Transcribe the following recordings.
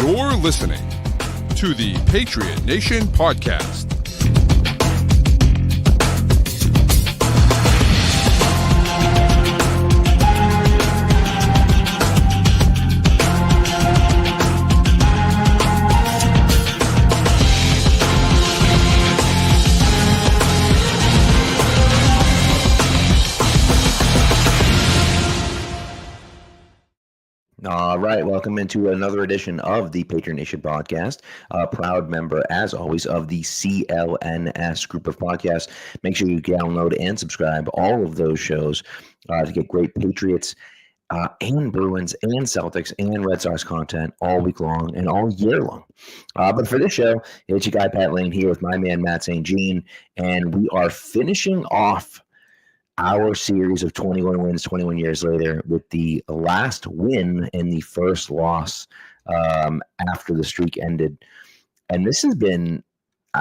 You're listening to the Patriot Nation Podcast. All right, welcome into another edition of the Patriot Nation Podcast. A proud member, as always, of the CLNS group of podcasts. Make sure you download and subscribe all of those shows to get great Patriots and Bruins and Celtics and Red Sox content all week long and all year long. But for this show, it's your guy Pat Lane here with my man Matt St. Jean, and we are finishing off our series of 21 wins, 21 years later, with the last win and the first loss after the streak ended. And this has been,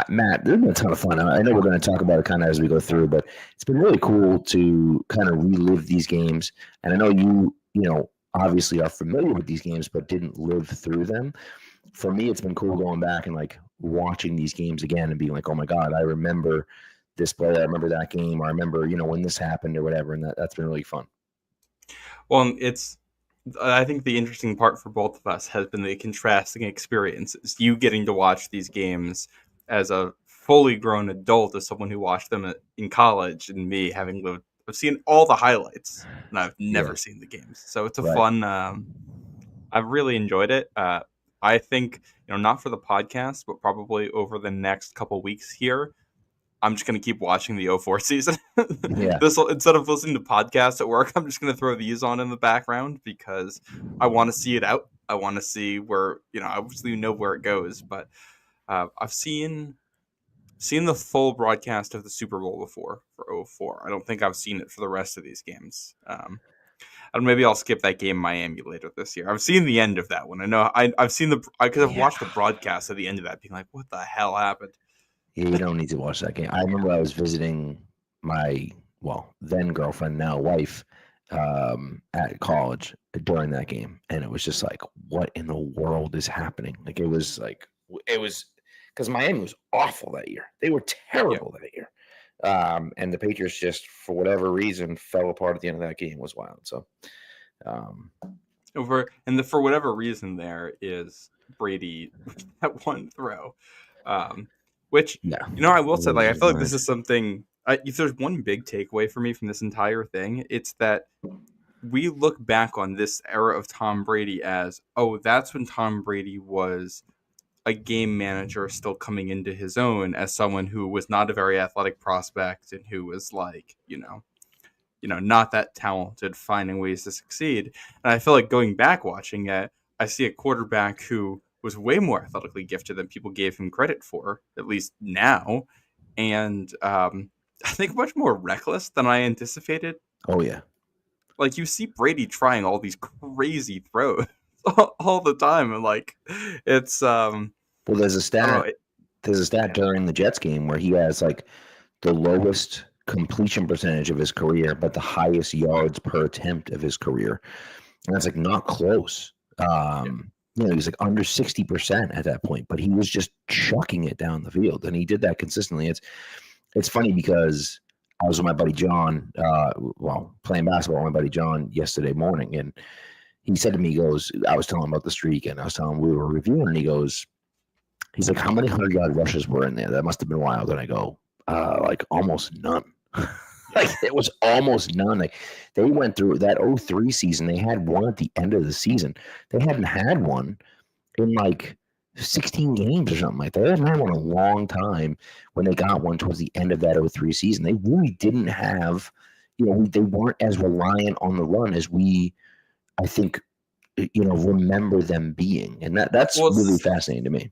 Matt, this has been a ton of fun. I know we're going to talk about it kind of as we go through, but it's been really cool to kind of relive these games. And I know you obviously are familiar with these games, but didn't live through them. For me, it's been cool going back and like watching these games again and being like, oh my God, I remember this play, I remember that game, or I remember, when this happened or whatever, and that's been really fun. Well, I think the interesting part for both of us has been the contrasting experiences. You getting to watch these games as a fully grown adult, as someone who watched them in college, and me I've seen all the highlights, and I've never seen the games. So it's a fun, I've really enjoyed it. I think, not for the podcast, but probably over the next couple weeks here, I'm just going to keep watching the 04 season. Instead of listening to podcasts at work, I'm just going to throw these on in the background because I want to see it out. I want to see where, obviously know where it goes. But I've seen the full broadcast of the Super Bowl before for 04. I don't think I've seen it for the rest of these games. And maybe I'll skip that game Miami later this year. I've seen the end of that one. I know I've seen because I've watched the broadcast at the end of that, being like, what the hell happened? Yeah, you don't need to watch that game. I remember I was visiting my, then girlfriend, now wife, at college during that game. And it was just like, what in the world is happening? Like, it was because Miami was awful that year. They were terrible that year. And the Patriots just, for whatever reason, fell apart at the end of that game. It was wild. So, for whatever reason, there is Brady that one throw. Which, I will say, I feel like this is something, if there's one big takeaway for me from this entire thing, it's that we look back on this era of Tom Brady as, that's when Tom Brady was a game manager still coming into his own as someone who was not a very athletic prospect and who was like, not that talented, finding ways to succeed. And I feel like going back watching it, I see a quarterback who was way more athletically gifted than people gave him credit for, at least now. And I think much more reckless than I anticipated. Oh, yeah. Like, you see Brady trying all these crazy throws all the time. And, it's... there's a stat. There's a stat during the Jets game where he has, the lowest completion percentage of his career, but the highest yards per attempt of his career. And that's, not close. He was under 60% at that point, but he was just chucking it down the field, and he did that consistently. It's funny because I was with my buddy John, playing basketball with my buddy John yesterday morning, and he said to me, I was telling him about the streak, and I was telling him we were reviewing, and he's like, how many 100-yard rushes were in there? That must have been wild. And I go, almost none. It was almost none. They went through that 03 season. They had one at the end of the season. They hadn't had one in 16 games or something like that. They hadn't had one in a long time when they got one towards the end of that 03 season. They really didn't have, they weren't as reliant on the run as we, I think, remember them being. And that's really fascinating to me.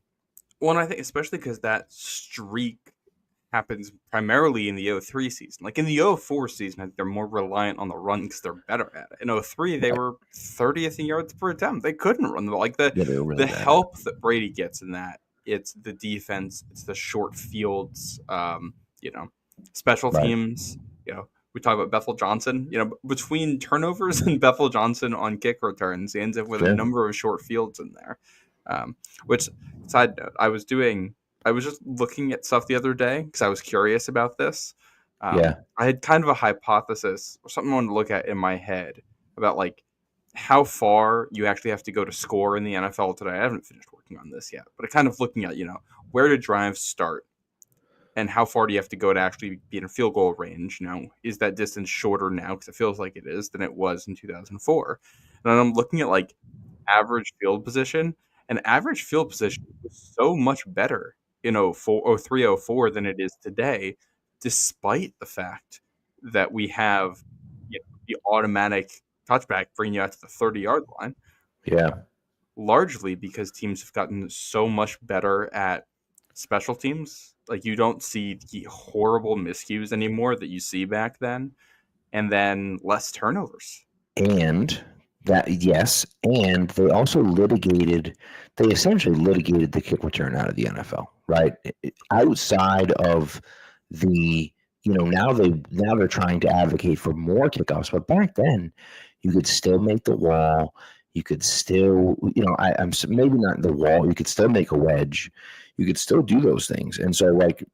Well, and I think especially because that streak happens primarily in the 03 season. In the 04 season, they're more reliant on the run because they're better at it. In 03, they were 30th in yards per attempt. They couldn't run the ball. The help that Brady gets in that, it's the defense, it's the short fields, special teams. We talk about Bethel Johnson. Between turnovers and Bethel Johnson on kick returns, he ends up with a number of short fields in there. Which, side note, I was just looking at stuff the other day because I was curious about this. I had kind of a hypothesis or something I wanted to look at in my head about like how far you actually have to go to score in the NFL today. I haven't finished working on this yet, but kind of looking at, where do drives start and how far do you have to go to actually be in a field goal range? Is that distance shorter now? Because it feels like it is than it was in 2004. And I'm looking at like average field position, and average field position was so much better in 03, 04 than it is today, despite the fact that we have the automatic touchback bringing you out to the 30-yard line. Yeah. Largely because teams have gotten so much better at special teams. Like, you don't see the horrible miscues anymore that you see back then, and then less turnovers. And and they essentially litigated the kick return out of the NFL, right? Outside of the, now they're trying to advocate for more kickoffs, but back then you could still make the wall. You could still, I'm maybe not the wall. You could still make a wedge. You could still do those things. And so, like,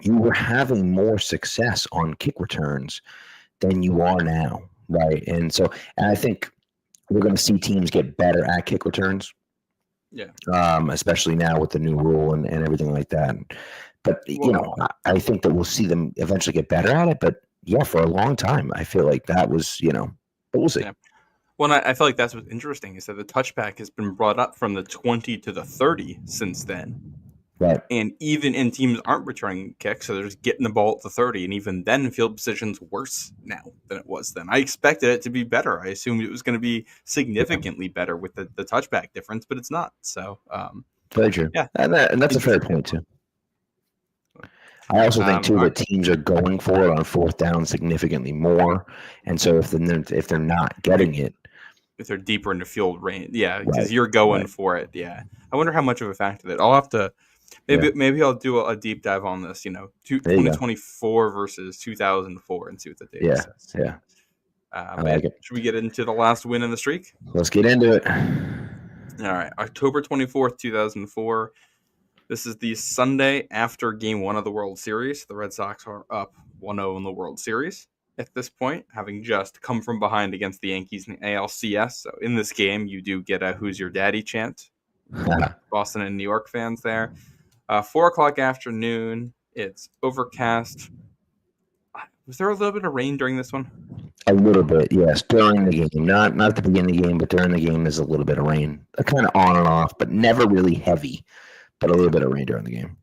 you were having more success on kick returns than you are now, right? And I think we're going to see teams get better at kick returns. Yeah. Especially now with the new rule and everything like that. But, I think that we'll see them eventually get better at it. But, yeah, for a long time, I feel like that was, but we'll see. Yeah. Well, I feel like that's what's interesting is that the touchback has been brought up from the 20 to the 30 since then. Right. And even in teams aren't returning kicks, so they're just getting the ball at the 30, and even then field position's worse now than it was then. I expected it to be better. I assumed it was going to be significantly better with the touchback difference, but it's not. So very true. Yeah. And that's a fair point too. I also think too that teams are going for it on fourth down significantly more, and so if they're not getting it, if they're deeper into field range, because you're going for it. Yeah, I wonder how much of a factor that. I'll have to maybe I'll do a deep dive on this. 2024 versus 2004 and see what the data says. Yeah. I like it. Should we get into the last win in the streak? Let's get into it. All right, October 24th, 2004. This is the Sunday after Game 1 of the World Series. The Red Sox are up 1-0 in the World Series at this point, having just come from behind against the Yankees in ALCS. So in this game, you do get a "Who's Your Daddy" chant. Boston and New York fans there. 4 o'clock afternoon. It's overcast. Was there a little bit of rain during this one? A little bit, yes. During the game. Not at the beginning of the game, but during the game there's a little bit of rain. Kind of on and off, but never really heavy. But a little bit of rain during the game.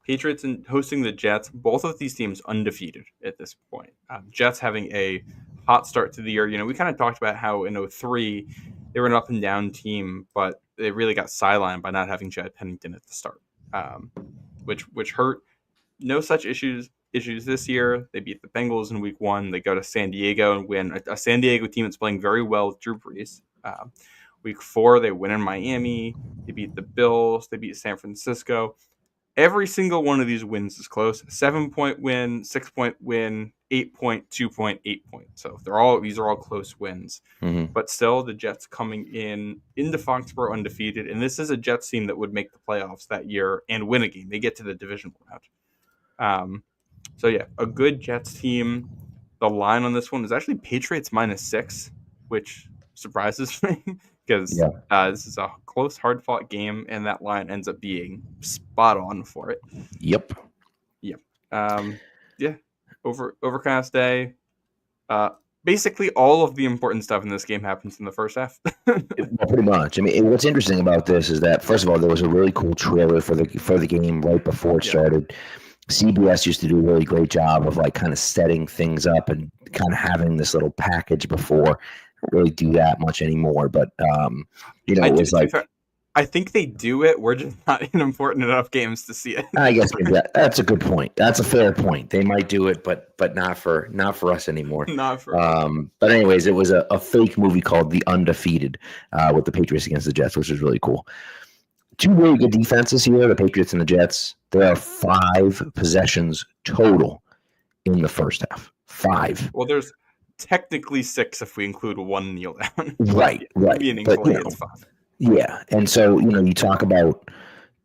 Patriots and hosting the Jets. Both of these teams undefeated at this point. Jets having a hot start to the year. We kind of talked about how in 03 they were an up and down team, but they really got sidelined by not having Chad Pennington at the start, which hurt. No such issues this year. They beat the Bengals in week 1. They go to San Diego and win a San Diego team that's playing very well with Drew Brees. Week 4, they win in Miami. They beat the Bills. They beat San Francisco. Every single one of these wins is close. 7-point win, 6-point win, 8-point, 2-point, 8-point. So these are all close wins. Mm-hmm. But still, the Jets coming into Foxborough undefeated. And this is a Jets team that would make the playoffs that year and win a game. They get to the divisional round. So yeah, a good Jets team. The line on this one is actually Patriots -6, which surprises me. Because this is a close, hard-fought game, and that line ends up being spot on for it. Yep. Overcast day. Basically, all of the important stuff in this game happens in the first half. Pretty much. I mean, what's interesting about this is that, first of all, there was a really cool trailer for the game right before it started. CBS used to do a really great job of kind of setting things up and kind of having this little package before. Really do that much anymore, but it was I think they do it. We're just not in important enough games to see it. I guess maybe that's a good point. That's a fair point. They might do it, but not for us anymore. Not for but anyways, it was a fake movie called The Undefeated with the Patriots against the Jets, which is really cool. 2 really good defenses here, the Patriots and the Jets. There are 5 possessions total in the first half. 5. Well, there's technically 6 if we include one kneel down. Right. Meaningfully, it's 5. Yeah, and so you talk about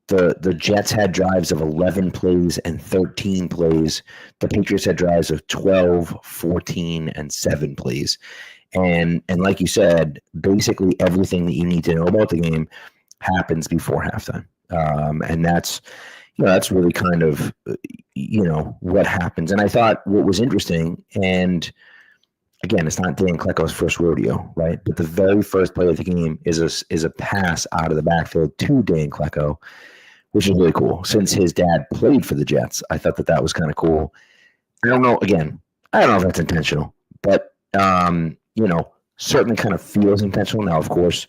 the Jets had drives of 11 plays and 13 plays. The Patriots had drives of 12, 14, and 7 plays. And like you said, basically everything that you need to know about the game happens before halftime. And that's really kind of what happens. And I thought what was interesting, and again, it's not Dan Klecko's first rodeo, right? But the very first play of the game is a pass out of the backfield to Dan Klecko, which is really cool. Since his dad played for the Jets, I thought that was kind of cool. I don't know. Again, I don't know if that's intentional, but certainly kind of feels intentional. Now, of course,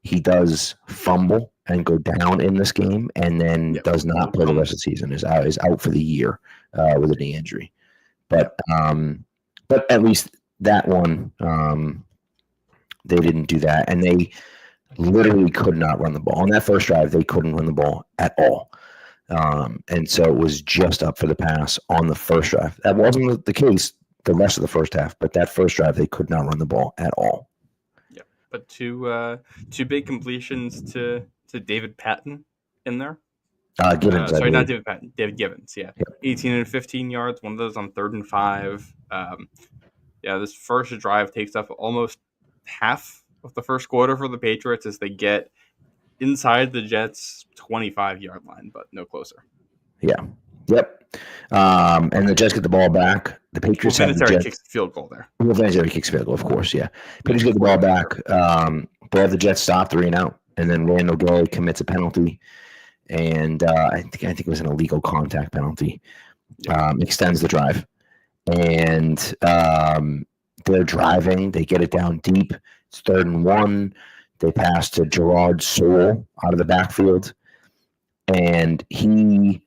he does fumble and go down in this game, and then does not play the rest of the season. Is out for the year with a knee injury. But at least that one, they didn't do that, and they literally could not run the ball. On that first drive, they couldn't run the ball at all. And so it was just up for the pass on the first drive. That wasn't the case the rest of the first half, but that first drive, they could not run the ball at all. Yeah, but two big completions to David Patton in there. Givens, sorry, not David Patton, David Givens, yeah. 18 and 15 yards, one of those on 3rd and 5. This first drive takes up almost half of the first quarter for the Patriots as they get inside the Jets' 25-yard line, but no closer. Yeah. Yep. And the Jets get the ball back. The Patriots kicks the field goal there. Vinatieri kicks field goal, of course, yeah. Patriots get the ball back. They have the Jets stop 3 and out, and then Randall Gay commits a penalty, and I think it was an illegal contact penalty. Extends the drive, and they're driving. They get it down deep. It's 3rd and 1. They pass to Gerard Sewell out of the backfield, and he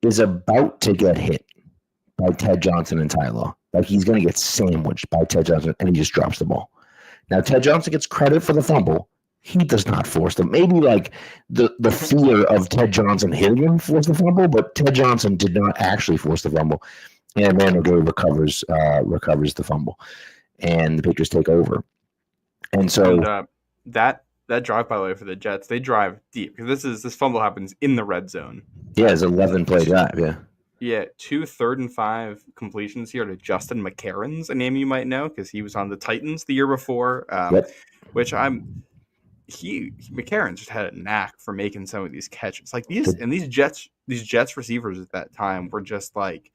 is about to get hit by Ted Johnson and Ty Law. Like, he's going to get sandwiched by Ted Johnson, and he just drops the ball. Now, Ted Johnson gets credit for the fumble. He does not force them. Maybe like the fear of Ted Johnson hitting him forced the fumble, but Ted Johnson did not actually force the fumble. And Randall Gay recovers the fumble, and the Patriots take over. And so that drive, by the way, for the Jets, they drive deep because this fumble happens in the red zone. Yeah, it's 11-play drive. Yeah. Yeah, 2 3rd and 5 completions here to Justin McCarron's, a name you might know because he was on the Titans the year before. McCarron just had a knack for making some of these catches. Like these Jets receivers at that time were just like,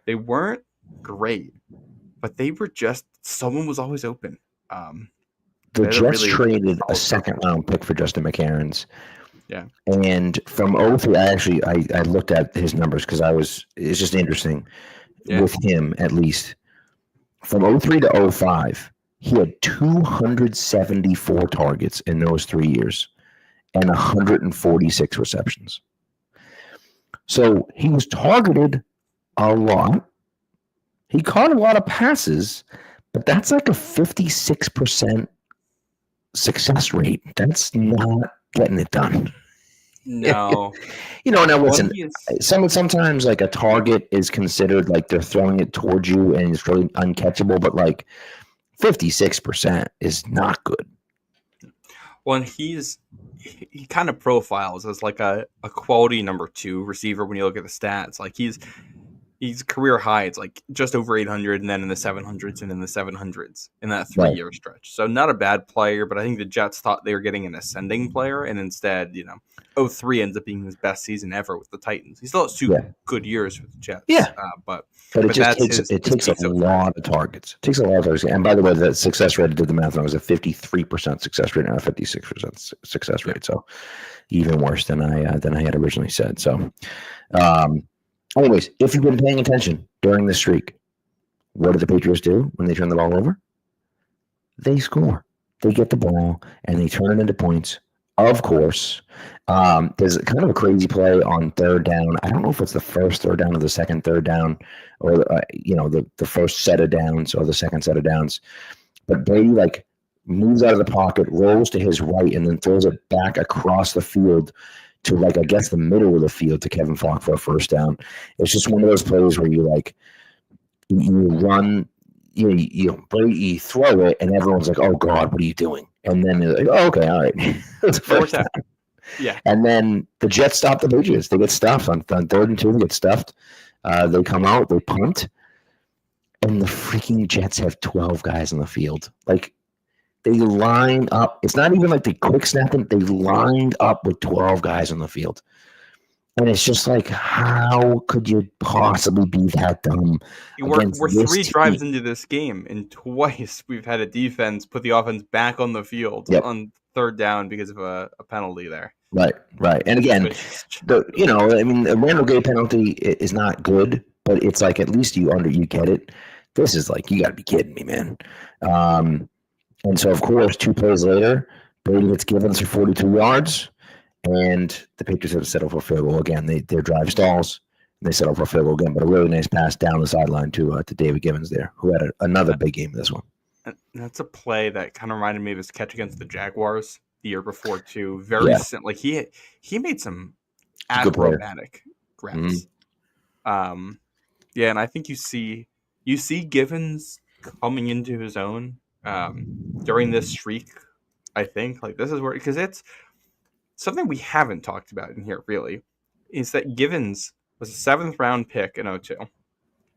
they weren't great, but they were just, someone was always open. The Jets traded a 2nd-round pick for Justin McCarron's. Yeah. And from 03, I looked at his numbers because it's just interesting with him, at least. From 03 to 05, he had 274 targets in those 3 years and 146 receptions. So he was targeted a lot. He caught a lot of passes, but that's like a 56% success rate. That's not getting it done. No. Now listen, sometimes like a target is considered like they're throwing it towards you and it's really uncatchable, but like 56% is not good. Well, and he kind of profiles as like a quality number 2 receiver when you look at the stats. Like he's career high. It's like just over 800 and then in the 700s and in the 700s in that 3-year stretch. So not a bad player, but I think the Jets thought they were getting an ascending player, and instead, 03 ends up being his best season ever with the Titans. He still has 2 good years with the Jets. Yeah. But it takes a lot of targets. It takes a lot of targets. And by the way, the success rate, I did the math, and it was a 53% success rate and a 56% success rate. So even worse than I had originally said. So, anyways, if you've been paying attention during this streak, what do the Patriots do when they turn the ball over? They score. They get the ball, and they turn it into points. Of course, there's kind of a crazy play on 3rd down. I don't know if it's the first 3rd down or the second 3rd down, or the first set of downs or the second set of downs. But Brady moves out of the pocket, rolls to his right, and then throws it back across the field to I guess the middle of the field to Kevin Falk for a 1st down. It's just one of those plays where you run, you throw it, and everyone's like, "Oh God, what are you doing?" And then they're like, oh, okay, all right. That's the first time. Yeah. And then the Jets stop the Patriots. They get stuffed on 3rd and 2. They get stuffed. They come out. They punt. And the freaking Jets have 12 guys on the field. Like, they line up. It's not even like they quick snap them. They lined up with 12 guys on the field. And it's just like, how could you possibly be that dumb? We're 3 drives into this game, and twice we've had a defense put the offense back on the field on 3rd down because of a penalty there. Right. And again, a Randall Gay penalty is not good, but it's like at least you get it. This is like, you got to be kidding me, man. And so, of course, 2 plays later, Brady gets Givens for 42 yards. And the Patriots have to settle for a field goal again. Their drive stalls, and they settle for a field goal again. But a really nice pass down the sideline to David Givens there, who had another big game in this one. That's a play that kind of reminded me of his catch against the Jaguars the year before too. Like he made some acrobatic grabs. Mm-hmm. And I think you see Givens coming into his own during this streak. I think like this is where, because it's something we haven't talked about in here, really, is that Givens was a 7th round pick in 2002.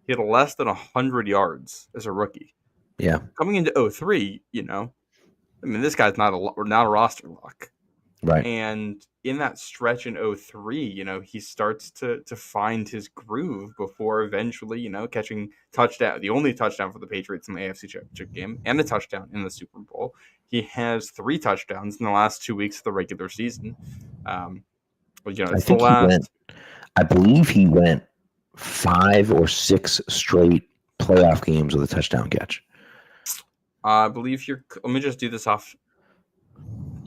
He had less than 100 yards as a rookie. Yeah. Coming into 2003, this guy's not a roster lock. Right. And in that stretch in 2003, he starts to find his groove before eventually, catching touchdown, the only touchdown for the Patriots in the AFC Championship game, and a touchdown in the Super Bowl. He has 3 touchdowns in the last 2 weeks of the regular season. I believe he went 5 or 6 straight playoff games with a touchdown catch. I believe let me just do this off.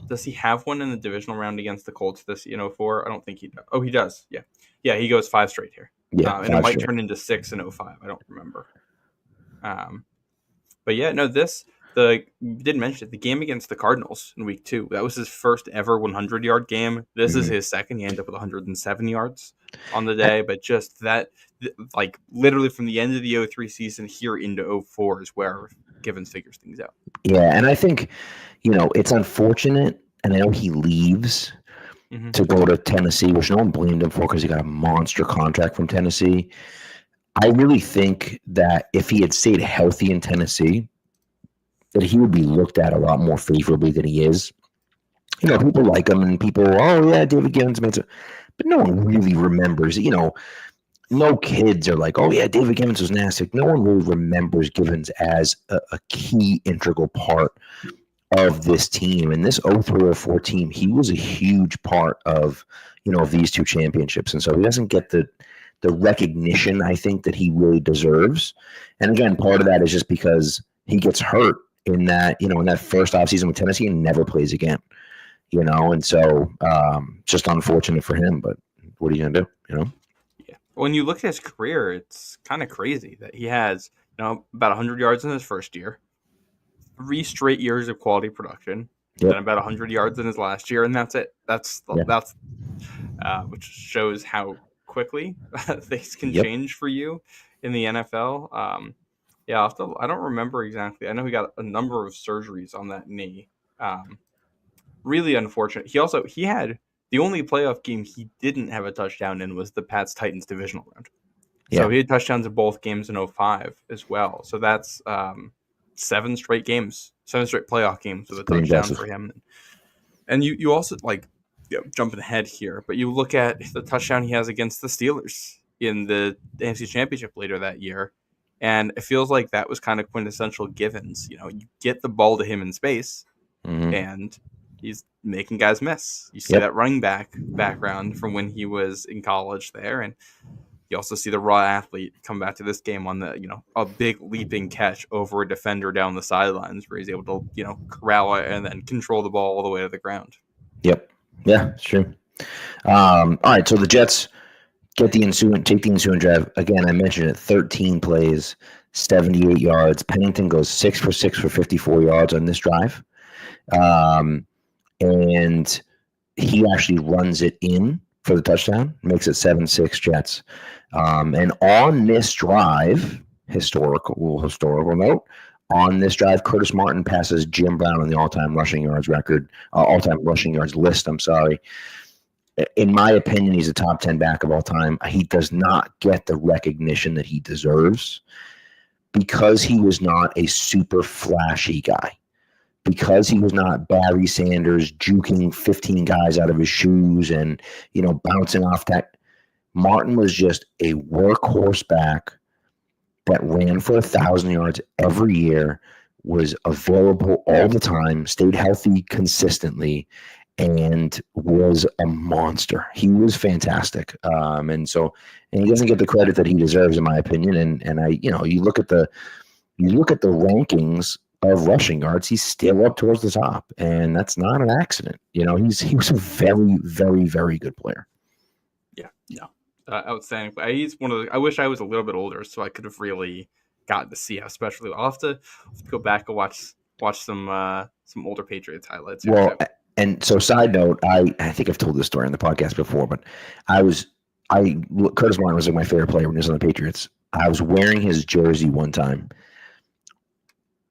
Does he have one in the divisional round against the Colts this 2004? I don't think he does. Oh, he does. Yeah. Yeah, he goes 5 straight here. Yeah. And it might turn into 6 in 2005. I don't remember. But yeah, no, you didn't mention it, the game against the Cardinals in week 2. That was his first ever 100-yard game. This is his second. He ended up with 107 yards on the day. But just that, like, literally from the end of the 2003 season here into 2004 is where Givens figures things out. Yeah, and I think, it's unfortunate, and I know he leaves to go to Tennessee, which no one blamed him for because he got a monster contract from Tennessee. I really think that if he had stayed healthy in Tennessee, that he would be looked at a lot more favorably than he is. People like him, and people, oh yeah, David Givens made it, but no one really remembers. No kids are like, oh yeah, David Givens was nasty. No one really remembers Givens as a key integral part of this team. And this 2003-04 team, he was a huge part of these 2 championships, and so he doesn't get the recognition I think that he really deserves. And again, part of that is just because he gets hurt in that, in that first offseason with Tennessee and never plays again, and so just unfortunate for him, but what are you going to do, Yeah. When you look at his career, it's kind of crazy that he has, about 100 yards in his first year, 3 straight years of quality production, then about 100 yards in his last year, and that's it. That's which shows how quickly things can change for you in the NFL. I don't remember exactly. I know he got a number of surgeries on that knee. Really unfortunate. He had the only playoff game he didn't have a touchdown in was the Pats-Titans divisional round. Yeah. So he had touchdowns in both games in 2005 as well. So that's 7 straight playoff games with a touchdown for him. And you also jumping ahead here, but you look at the touchdown he has against the Steelers in the AFC Championship later that year. And it feels like that was kind of quintessential Givens. You get the ball to him in space, and he's making guys miss. You see that running back background from when he was in college there, and you also see the raw athlete come back to this game on the a big leaping catch over a defender down the sidelines where he's able to corral it and then control the ball all the way to the ground. Yep. Yeah, it's true. All right, so the Jets take the ensuing drive. Again, I mentioned it, 13 plays, 78 yards. Pennington goes 6 for 6 for 54 yards on this drive. And he actually runs it in for the touchdown, makes it 7-6 Jets. And on this drive, historical note, On this drive, Curtis Martin passes Jim Brown on the all-time rushing yards record, all-time rushing yards list. I'm sorry. In my opinion, he's a top 10 back of all time. He does not get the recognition that he deserves because he was not a super flashy guy. Because he was not Barry Sanders juking 15 guys out of his shoes and, bouncing off that. Martin was just a workhorse back that ran for 1,000 yards every year, was available all the time, stayed healthy consistently, and was a monster. He was fantastic. And he doesn't get the credit that he deserves, in my opinion. And you look at the rankings of rushing yards, he's still up towards the top, and that's not an accident. He was a very, very, very good player. Yeah, no, outstanding. He's one of the. I wish I was a little bit older so I could have really gotten to see how special. I'll have to go back and watch some older Patriots highlights. Well, and so side note, I think I've told this story on the podcast before, but Curtis Martin was my favorite player when he was on the Patriots. I was wearing his jersey one time,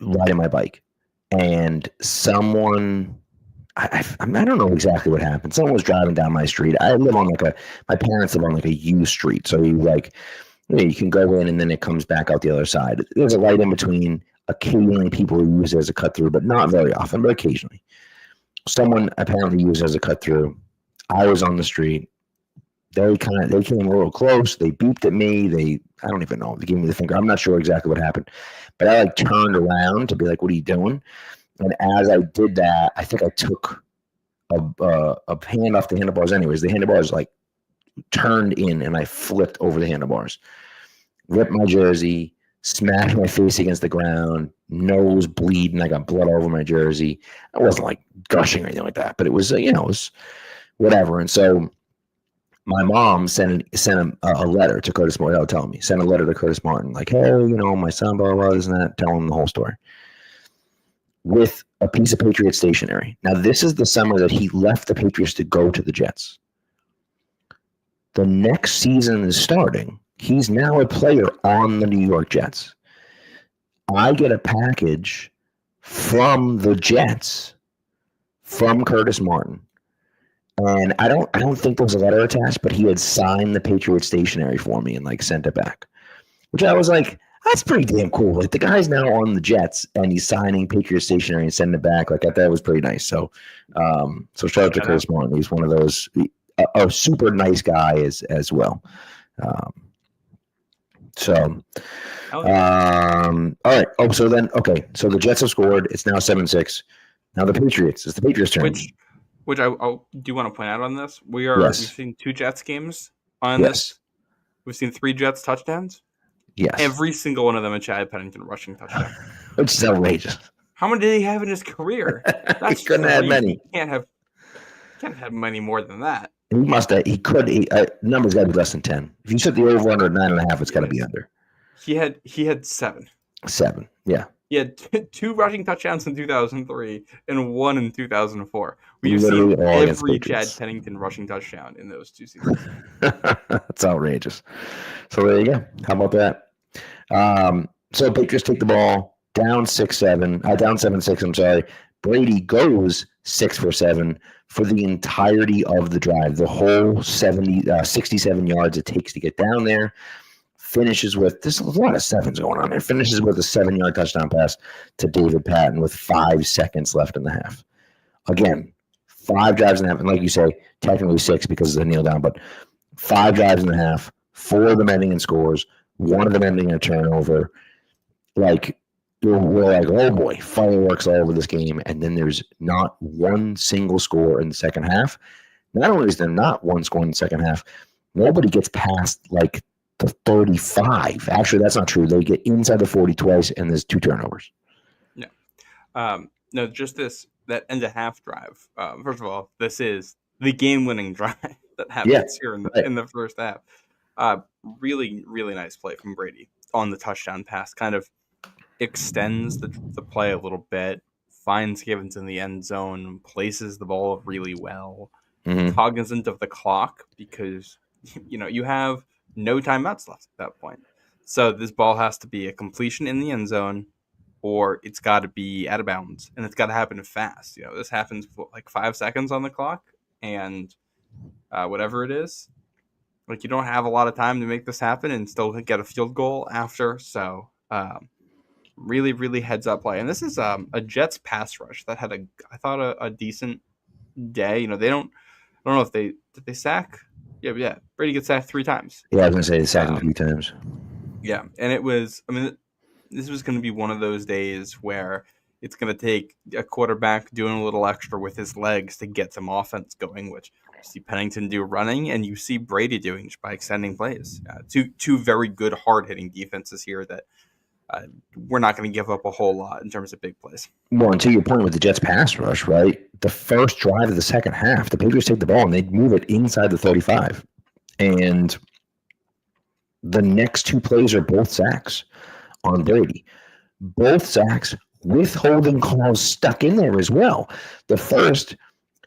riding my bike, and someone, I don't know exactly what happened. Someone was driving down my street. I live on my parents live on a U street. So you can go in and then it comes back out the other side. There's a light in between. Occasionally people who use it as a cut through, but not very often, but occasionally. Someone apparently used it as a cut through. I was on the street. They came a little close. They beeped at me. I don't even know. They gave me the finger. I'm not sure exactly what happened, but I turned around to be like, "What are you doing?" And as I did that, I think I took a hand off the handlebars. Anyways, the handlebars turned in, and I flipped over the handlebars, ripped my jersey, smashed my face against the ground, nose bleeding. I got blood all over my jersey. I wasn't gushing or anything like that, but it was it was whatever. And so my mom sent a letter to Curtis Martin. Sent a letter to Curtis Martin, hey, my son, blah, blah, this and that, tell him the whole story, with a piece of Patriot stationery. Now, this is the summer that he left the Patriots to go to the Jets. The next season is starting. He's now a player on the New York Jets. I get a package from the Jets from Curtis Martin. And I don't think there was a letter attached, but he had signed the Patriot stationery for me and sent it back, which I was like, that's pretty damn cool. The guy's now on the Jets and he's signing Patriot stationery and sending it back. I thought that was pretty nice. So shout out to Curtis Martin. He's one of those, a super nice guy as well. All right. Oh, so the Jets have scored. It's now 7-6. Now the Patriots. It's the Patriots' turn. Which I do want to point out on this. We've seen 2 Jets games on this. We've seen 3 Jets touchdowns. Yes. Every single one of them a Chad Pennington rushing touchdown. Which is outrageous. How many did he have in his career? He couldn't have many. He can't have many more than that. He must have. He could. Number's got to be less than 10. If you set the over under 9.5, it's got to be under. He had 7. 7. Yeah. He had 2 rushing touchdowns in 2003 and 1 in 2004. We've seen every Chad Pennington rushing touchdown in those 2 seasons. That's outrageous. So there you go. How about that? So Patriots take the ball down 7-6. I'm sorry. Brady goes 6 for 7 for the entirety of the drive, the whole 67 yards it takes to get down there. Finishes with, there's a lot of 7s going on there. Finishes with a 7-yard touchdown pass to David Patton with 5 seconds left in the half. Again, 5 drives in the half, and like you say, technically 6 because of the kneel down, but 5 drives in the half, 4 of them ending in scores, 1 of them ending in a turnover. We're like, oh boy, fireworks all over this game, and then there's not one single score in the second half. Not only is there not one score in the second half, nobody gets past the 35. Actually, that's not true. They get inside the 40 twice, and there's 2 turnovers. No, just that end of half drive. First of all, this is the game-winning drive that happens here in the first half. Really, really nice play from Brady on the touchdown pass. Kind of extends the play a little bit, finds Givens in the end zone, places the ball really well, cognizant of the clock because you have no timeouts left at that point. So this ball has to be a completion in the end zone or it's got to be out of bounds, and it's got to happen fast. This happens like 5 seconds on the clock, and whatever it is, like you don't have a lot of time to make this happen and still get a field goal after. So really, really heads up play. And this is a Jets pass rush that had I thought a decent day. I don't know if did they sack? Yeah. Brady gets sacked 3 times. Yeah, I was gonna say they sacked him 3 times. Yeah, and it was. This was going to be one of those days where it's going to take a quarterback doing a little extra with his legs to get some offense going, which you see Pennington do running, and you see Brady doing just by extending plays. Two very good, hard-hitting defenses here that we're not going to give up a whole lot in terms of big plays. Well, and to your point with the Jets pass rush, right? The first drive of the second half, the Patriots take the ball and they move it inside the 35. And the next 2 plays are both sacks on Brady. Both sacks with holding calls stuck in there as well. The first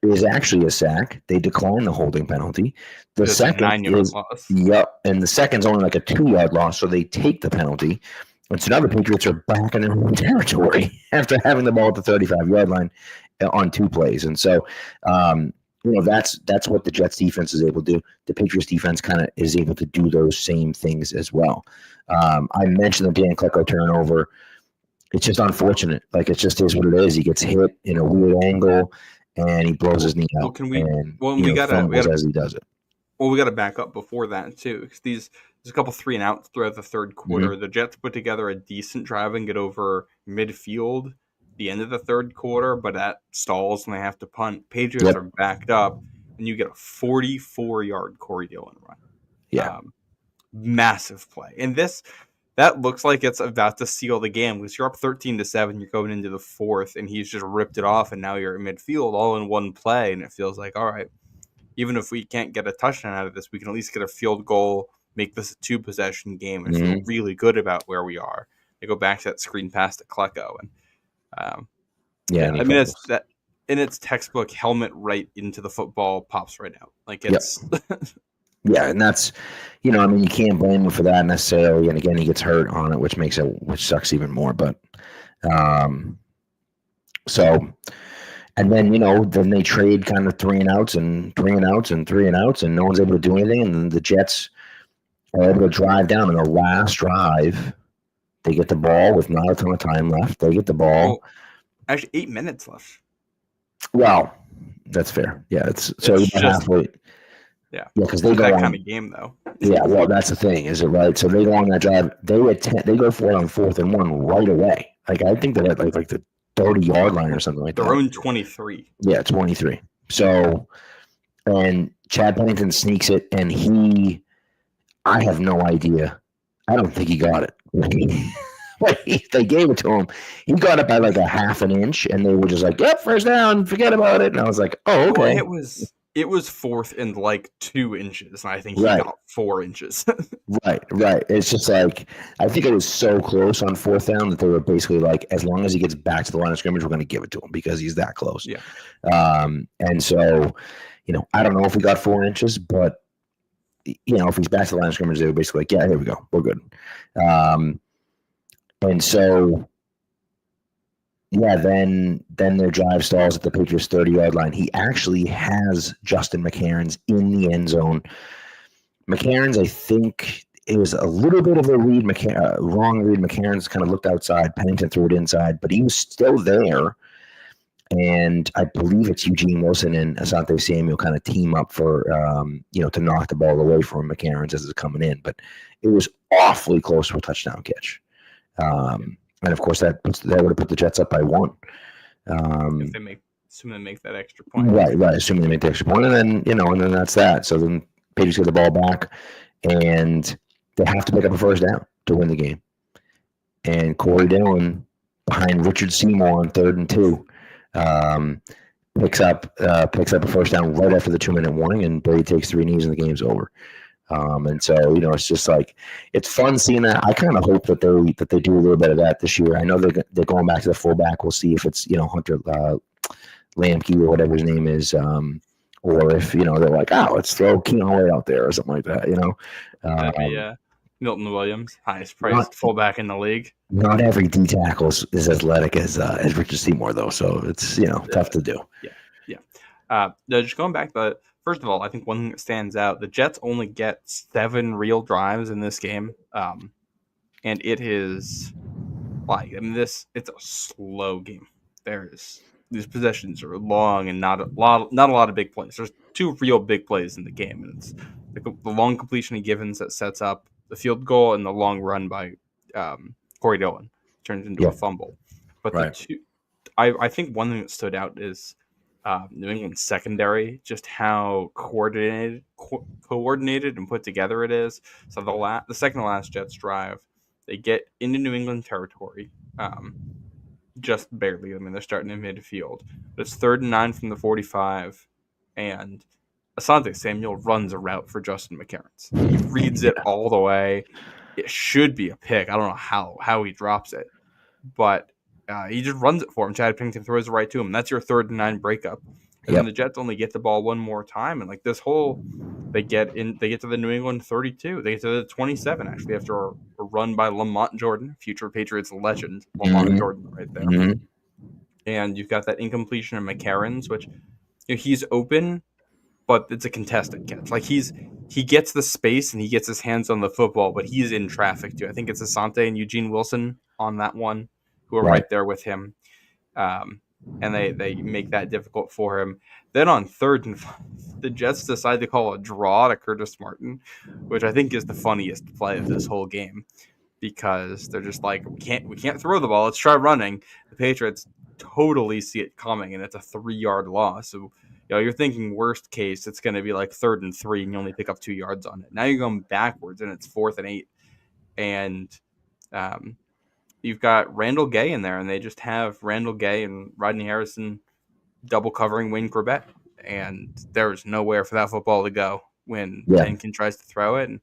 is actually a sack. They decline the holding penalty. The second 9-yard loss. Yep, and the second's only like a 2-yard loss, so they take the penalty. And so now the Patriots are back in their own territory after having the ball at the 35-yard line on 2 plays. And so, that's what the Jets defense is able to do. The Patriots defense kind of is able to do those same things as well. I mentioned the Dan Klecko turnover. It's just unfortunate. Like, it just is what it is. He gets hit in a weird angle, and he blows his knee out. We got as he does it. Well, we got to back up before that too, because there's a couple 3-and-outs throughout the third quarter. Mm-hmm. The Jets put together a decent drive and get over midfield the end of the third quarter, but that stalls and they have to punt. Patriots are backed up, and you get a 44-yard Corey Dillon run. Yeah. Massive play. And that looks like it's about to seal the game because you're up 13-7. You're going into the fourth, and he's just ripped it off, and now you're at midfield all in one play, and it feels like, all right, even if we can't get a touchdown out of this, we can at least get a field goal, make this a 2-possession game, and feel really good about where we are. They go back to that screen pass to Klecko, and it's that in its textbook helmet right into the football pops right out. Like it's. Yep. Yeah, and that's, you can't blame him for that necessarily. And again, he gets hurt on it, which sucks even more. But, and then, then they trade kind of 3-and-outs and 3-and-outs and 3-and-outs, and no one's able to do anything. And then the Jets are able to drive down in the last drive. They get the ball with not a ton of time left. They get the ball. Actually, 8 minutes left. Well, that's fair. Yeah, it's just halfway. Yeah, because they go that on, kind of game though. Yeah, well, that's the thing, is it right? So they go on that drive. They go for it on 4th and 1 right away. Like, I think they're at like the 30-yard line or something like that. Their own 23. Yeah, 23. So, and Chad Pennington sneaks it, and I have no idea. I don't think he got it. They gave it to him. He got it by like a half an inch, and they were just like, "Yep, first down. Forget about it." And I was like, "Oh, okay." Well, it was 4th and like 2 inches, and I think he got 4 inches. Right. It's just like, I think it was so close on 4th down that they were basically like, as long as he gets back to the line of scrimmage, we're going to give it to him because he's that close. Yeah. And so, I don't know if he got 4 inches, but if he's back to the line of scrimmage, they were basically like, yeah, here we go, we're good. And so, yeah, then their drive stalls at the Patriots 30-yard line. He actually has Justin McCareins in the end zone. McCareins, I think it was a little bit of a wrong read. McCareins kind of looked outside. Pennington threw it inside, but he was still there. And I believe it's Eugene Wilson and Asante Samuel kind of team up for, to knock the ball away from McCareins as it's coming in. But it was awfully close to a touchdown catch. And of course, that would have put the Jets up by 1. If they assuming they make that extra point. Right. Assuming they make the extra point, and then that's that. So then Patriots get the ball back, and they have to pick up a first down to win the game. And Corey Dillon behind Richard Seymour on 3rd and 2 picks up a first down right after the 2-minute warning, and Brady takes 3 knees and the game's over. And so, it's just like, it's fun seeing that. I kind of hope that they do a little bit of that this year. I know they're going back to the fullback. We'll see if it's, Hunter Lamke or whatever his name is, or if, they're like, oh, let's throw Keenan White out there or something like that, Milton Williams, highest priced fullback in the league. Not every D tackle is as athletic as Richard Seymour, though, so it's tough to do. Yeah. Just going back, but first of all, I think one thing that stands out: the Jets only get 7 real drives in this game, and it is it's a slow game. These possessions are long and not a lot of big plays. There's 2 real big plays in the game, and it's the long completion of Givens that sets up the field goal, and the long run by Corey Dillon turns into a fumble. But the two, I think one thing that stood out is New England's secondary, just how coordinated and put together it is. So the second to last Jets drive, they get into New England territory, just barely. I mean, they're starting in midfield. But it's 3rd and 9 from the 45, and Asante Samuel runs a route for Justin McCarons. He reads it all the way. It should be a pick. I don't know how he drops it, but he just runs it for him. Chad Pennington throws it right to him. That's your 3rd and 9 breakup. And then the Jets only get the ball one more time, and they get to the New England 32. They get to the 27 actually after a run by Lamont Jordan, future Patriots legend, Lamont Jordan right there. Mm-hmm. And you've got that incompletion of McCarron's, which he's open, but it's a contested catch. Like he gets the space and he gets his hands on the football, but he's in traffic too. I think it's Asante and Eugene Wilson on that one who are right there with him. And they make that difficult for him. Then on 3rd and 5, the Jets decide to call a draw to Curtis Martin, which I think is the funniest play of this whole game, because they're just like, we can't throw the ball. Let's try running. The Patriots totally see it coming, and it's a 3-yard loss. So you're thinking worst case, it's going to be like 3rd and 3, and you only pick up 2 yards on it. Now you're going backwards, and it's 4th and 8, and you've got Randall Gay in there, and they just have Randall Gay and Rodney Harrison double covering Wayne Corbett, and there's nowhere for that football to go when Tenkin tries to throw it. And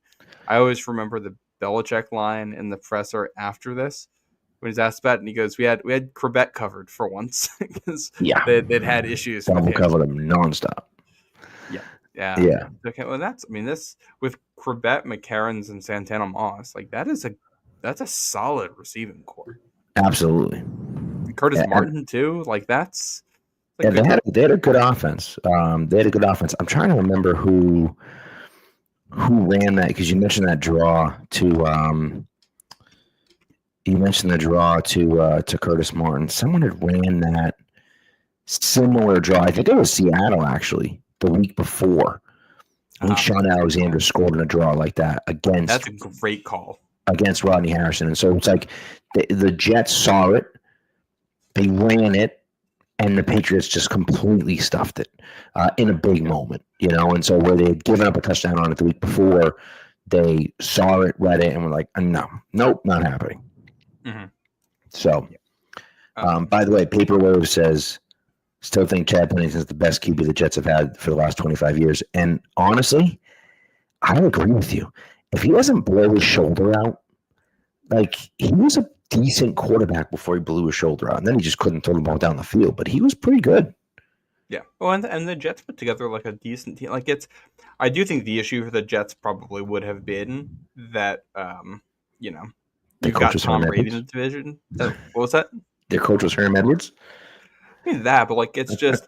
I always remember the Belichick line in the presser after this when he's asked about it, and he goes, "We had Corbett covered for once because they'd had issues. Double covered him nonstop." Yeah. Okay, well this with Corbett, McCarron's, and Santana Moss, like that's a solid receiving core. Absolutely. Curtis Martin too. Like that's they had a good offense. They had a good offense. I'm trying to remember who ran that, because you mentioned that draw to to Curtis Martin. Someone had ran that similar draw. I think it was Seattle actually the week before. I think Sean Alexander scored in a draw like that against. That's a great call. Against Rodney Harrison. And so it's like the Jets saw it, they ran it, and the Patriots just completely stuffed it in a big moment, And so where they had given up a touchdown on it the week before, they saw it, read it, and were like, nope, not happening. Mm-hmm. So, by the way, Paper Rose says, still think Chad Pennington is the best QB the Jets have had for the last 25 years. And honestly, I agree with you. If he doesn't blow his shoulder out, like he was a decent quarterback before he blew his shoulder out, and then he just couldn't throw the ball down the field. But he was pretty good. Yeah. Well, and the Jets put together like a decent team. Like I do think the issue for the Jets probably would have been that, you've got Tom Brady in the division. What was that? Their coach was Herm Edwards. I mean that, but like it's just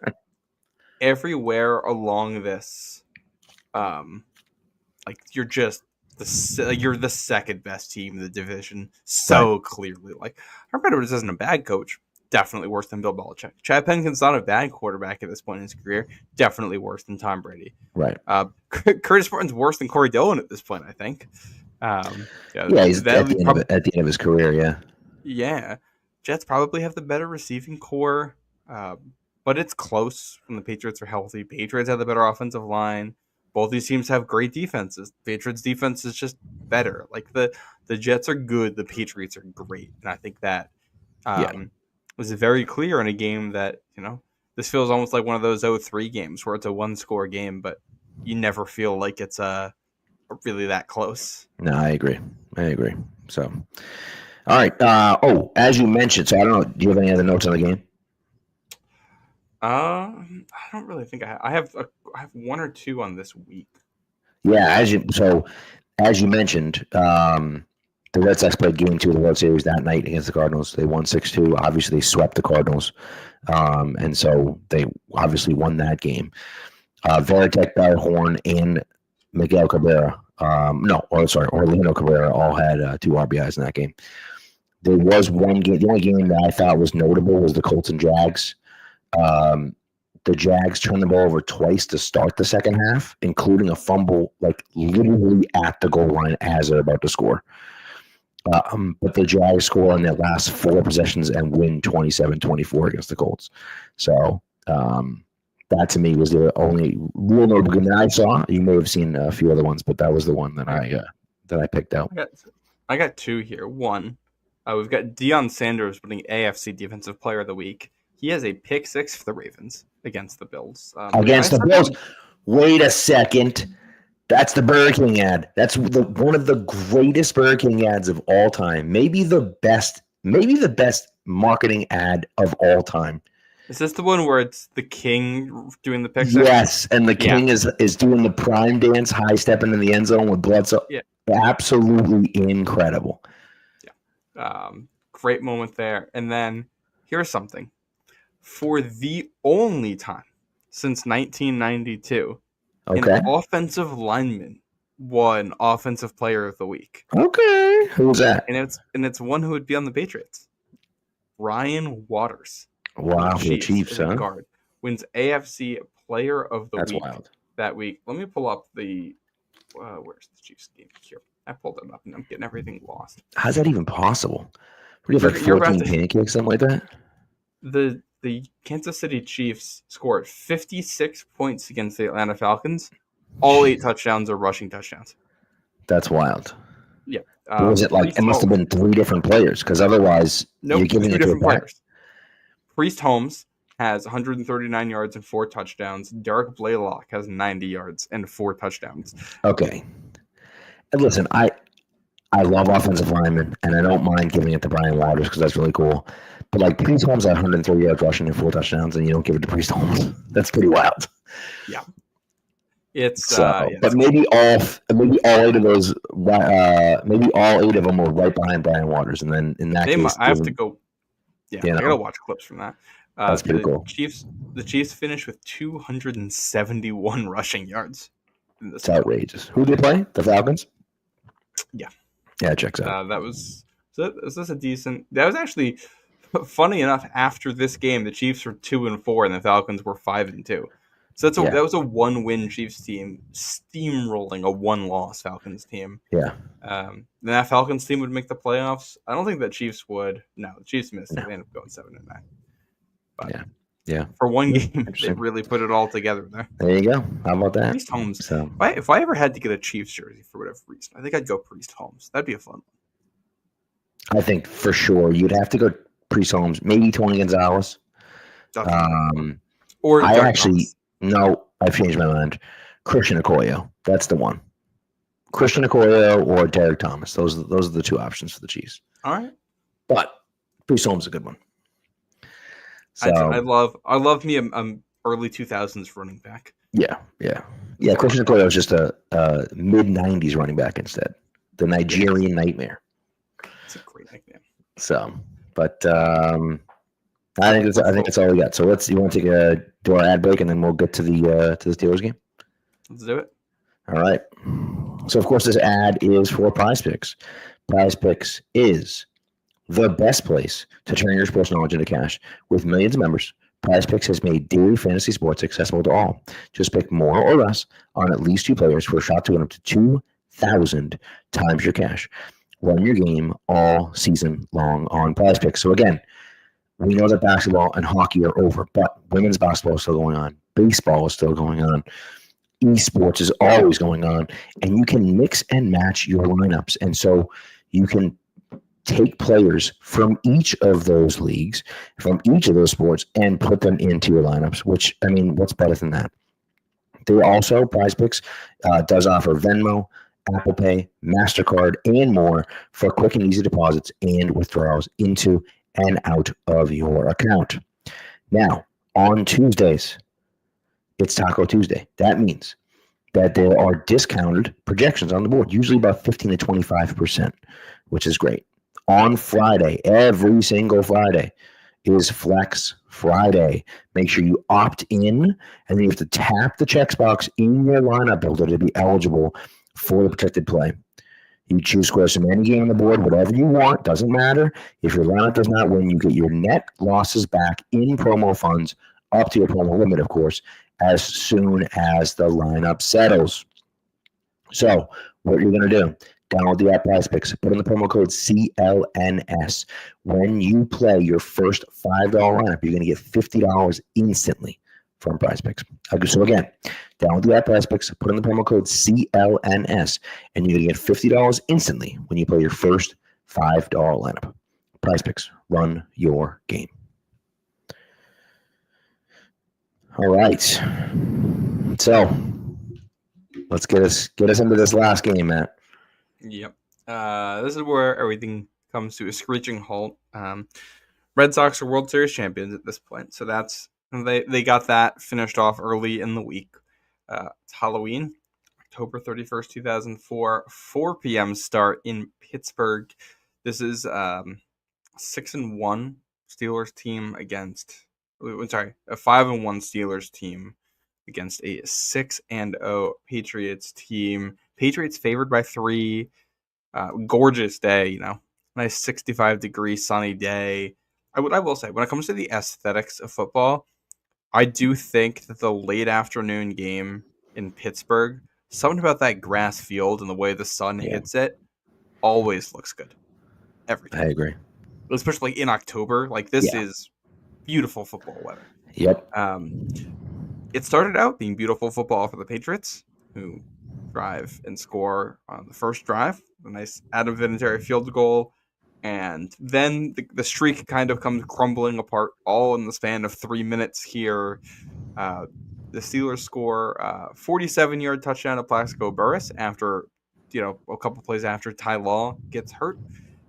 everywhere along this, like you're just. You're the second best team in the division, so clearly. Like, Herm Edwards isn't a bad coach, definitely worse than Bill Belichick. Chad Pennington's not a bad quarterback at this point in his career, definitely worse than Tom Brady. Right. Curtis Martin's worse than Corey Dillon at this point, I think. He's at the end of his career. Yeah. Yeah, Jets probably have the better receiving core, but it's close when the Patriots are healthy. Patriots have the better offensive line. Both these teams have great defenses. The Patriots' defense is just better. Like the Jets are good, the Patriots are great, and I think that was very clear in a game that this feels almost like one of those 0-3 games where it's a 1-score game, but you never feel like it's really that close. No, I agree. So, all right. As you mentioned, so I don't know. Do you have any other notes on the game? I don't really think I have 1 or 2 on this week. Yeah, as you mentioned, the Red Sox played Game 2 of the World Series that night against the Cardinals. They won 6-2. Obviously, they swept the Cardinals, and so they obviously won that game. Veritek, Barry Horn, and Miguel Cabrera. Orlando Cabrera all had 2 RBIs in that game. There was one game. The only game that I thought was notable was the Colts and Jags. The Jags turned the ball over twice to start the second half, including a fumble, like literally at the goal line as they're about to score. But the Jags score on their last 4 possessions and win 27-24 against the Colts. So that to me was the only real notable game that I saw. You may have seen a few other ones, but that was the one that I picked out. I got 2 here. One, we've got Deion Sanders winning AFC Defensive Player of the Week. He has a pick 6 for the Ravens against the Bills. Against the Bills? Wait a second. That's the Burger King ad. That's one of the greatest Burger King ads of all time. Maybe the best marketing ad of all time. Is this the one where it's the king doing the pick 6? Yes, and the king is doing the prime dance, high stepping in the end zone with Bledsoe. Yeah. Absolutely incredible. Yeah. Great moment there. And then here's something. For the only time since 1992, an offensive lineman won Offensive Player of the Week. Okay. Who's that? And it's one who would be on the Patriots. Ryan Waters. Wow, the Chiefs, huh? Guard wins AFC Player of the Week wild. That week. Let me pull up the where's the Chiefs game here? I pulled it up and I'm getting everything lost. How's that even possible? What do you have, like 14 pancakes, something like that? The Kansas City Chiefs scored 56 points against the Atlanta Falcons. All 8 touchdowns are rushing touchdowns. That's wild. Yeah. What was it like? It must have been 3 different players, because otherwise you're giving it to a players. Priest Holmes has 139 yards and 4 touchdowns. Derek Blaylock has 90 yards and 4 touchdowns. Okay. And listen, I love offensive linemen, and I don't mind giving it to Brian Waters because that's really cool. But like Priest Holmes had 130 yards rushing and 4 touchdowns, and you don't give it to Priest Holmes. That's pretty wild. Yeah. It's but maybe all 8 of those, maybe all 8 of them were right behind Brian Waters, and then in that case, I have to go. Yeah, I gotta watch clips from that. That's pretty cool. The Chiefs finished with 271 rushing yards. It's outrageous. Who did they play? The Falcons? Yeah. Yeah, it checks out. Was this a decent... That was actually, funny enough, after this game, the Chiefs were 2-4 and the Falcons were 5-2. So that was a 1-win Chiefs team steamrolling a 1-loss Falcons team. Yeah. Then that Falcons team would make the playoffs. I don't think the Chiefs would. No, the Chiefs missed. No. They ended up going 7-9. But yeah. For one game, they really put it all together there. There you go. How about that? Priest Holmes. So. If I ever had to get a Chiefs jersey for whatever reason, I think I'd go Priest Holmes. That'd be a fun one. I think for sure you'd have to go Priest Holmes, maybe Tony Gonzalez. Or I actually... No, I've changed my mind. Christian Okoye. That's the one. Christian Okoye or Derek Thomas. Those are the 2 options for the Chiefs. All right. But Priest Holmes is a good one. So, I love me early 2000s running back. Yeah. Christian Okoye was just a mid-90s running back instead. The Nigerian Nightmare. It's a great nickname. So, but I think that's all we got. So you want to do our ad break and then we'll get to the Steelers game? Let's do it. All right. So of course this ad is for Prize Picks. Prize Picks is the best place to turn your sports knowledge into cash. With millions of members, Prize Picks has made daily fantasy sports accessible to all. Just pick more or less on at least 2 players for a shot to win up to 2,000 times your cash. Run your game all season long on Prize Picks. So again, we know that basketball and hockey are over, but women's basketball is still going on. Baseball is still going on. Esports is always going on. And you can mix and match your lineups. And so you can take players from each of those leagues, from each of those sports, and put them into your lineups, which, I mean, what's better than that? They also, Prize Picks, does offer Venmo, Apple Pay, MasterCard, and more for quick and easy deposits and withdrawals into and out of your account. Now, on Tuesdays, it's Taco Tuesday. That means that there are discounted projections on the board, usually about 15 to 25%, which is great. On Friday, every single Friday is Flex Friday. Make sure you opt in, and then you have to tap the check box in your lineup builder to be eligible for the protected play. You choose squares from any game on the board, whatever you want, doesn't matter. If your lineup does not win, you get your net losses back in promo funds, up to your promo limit, of course, as soon as the lineup settles. So what you're going to do, download the app PrizePicks, put in the promo code CLNS. When you play your first $5 lineup, you're going to get $50 instantly from PrizePicks. So again, download the app PrizePicks, put in the promo code CLNS, and you're going to get $50 instantly when you play your first $5 lineup. PrizePicks, run your game. All right. So let's get us into this last game, Matt. Yep. This is where everything comes to a screeching halt. Red Sox are World Series champions at this point, so they got that finished off early in the week. It's Halloween, October 31st, 2004, 4 p.m. start in Pittsburgh. This is 6-1 Steelers team against. A 5-1 Steelers team against a 6-0 Patriots team. Patriots favored by 3. Gorgeous day, nice 65-degree sunny day. I will say, when it comes to the aesthetics of football, I do think that the late afternoon game in Pittsburgh, something about that grass field and the way the sun hits it, always looks good. Every time. I agree. Especially in October. This is beautiful football weather. Yep. It started out being beautiful football for the Patriots, who drive and score on the first drive. A nice Adam Vinatieri field goal. And then the streak kind of comes crumbling apart all in the span of 3 minutes here. The Steelers score 47-yard touchdown to Plaxico Burress after, a couple plays after Ty Law gets hurt.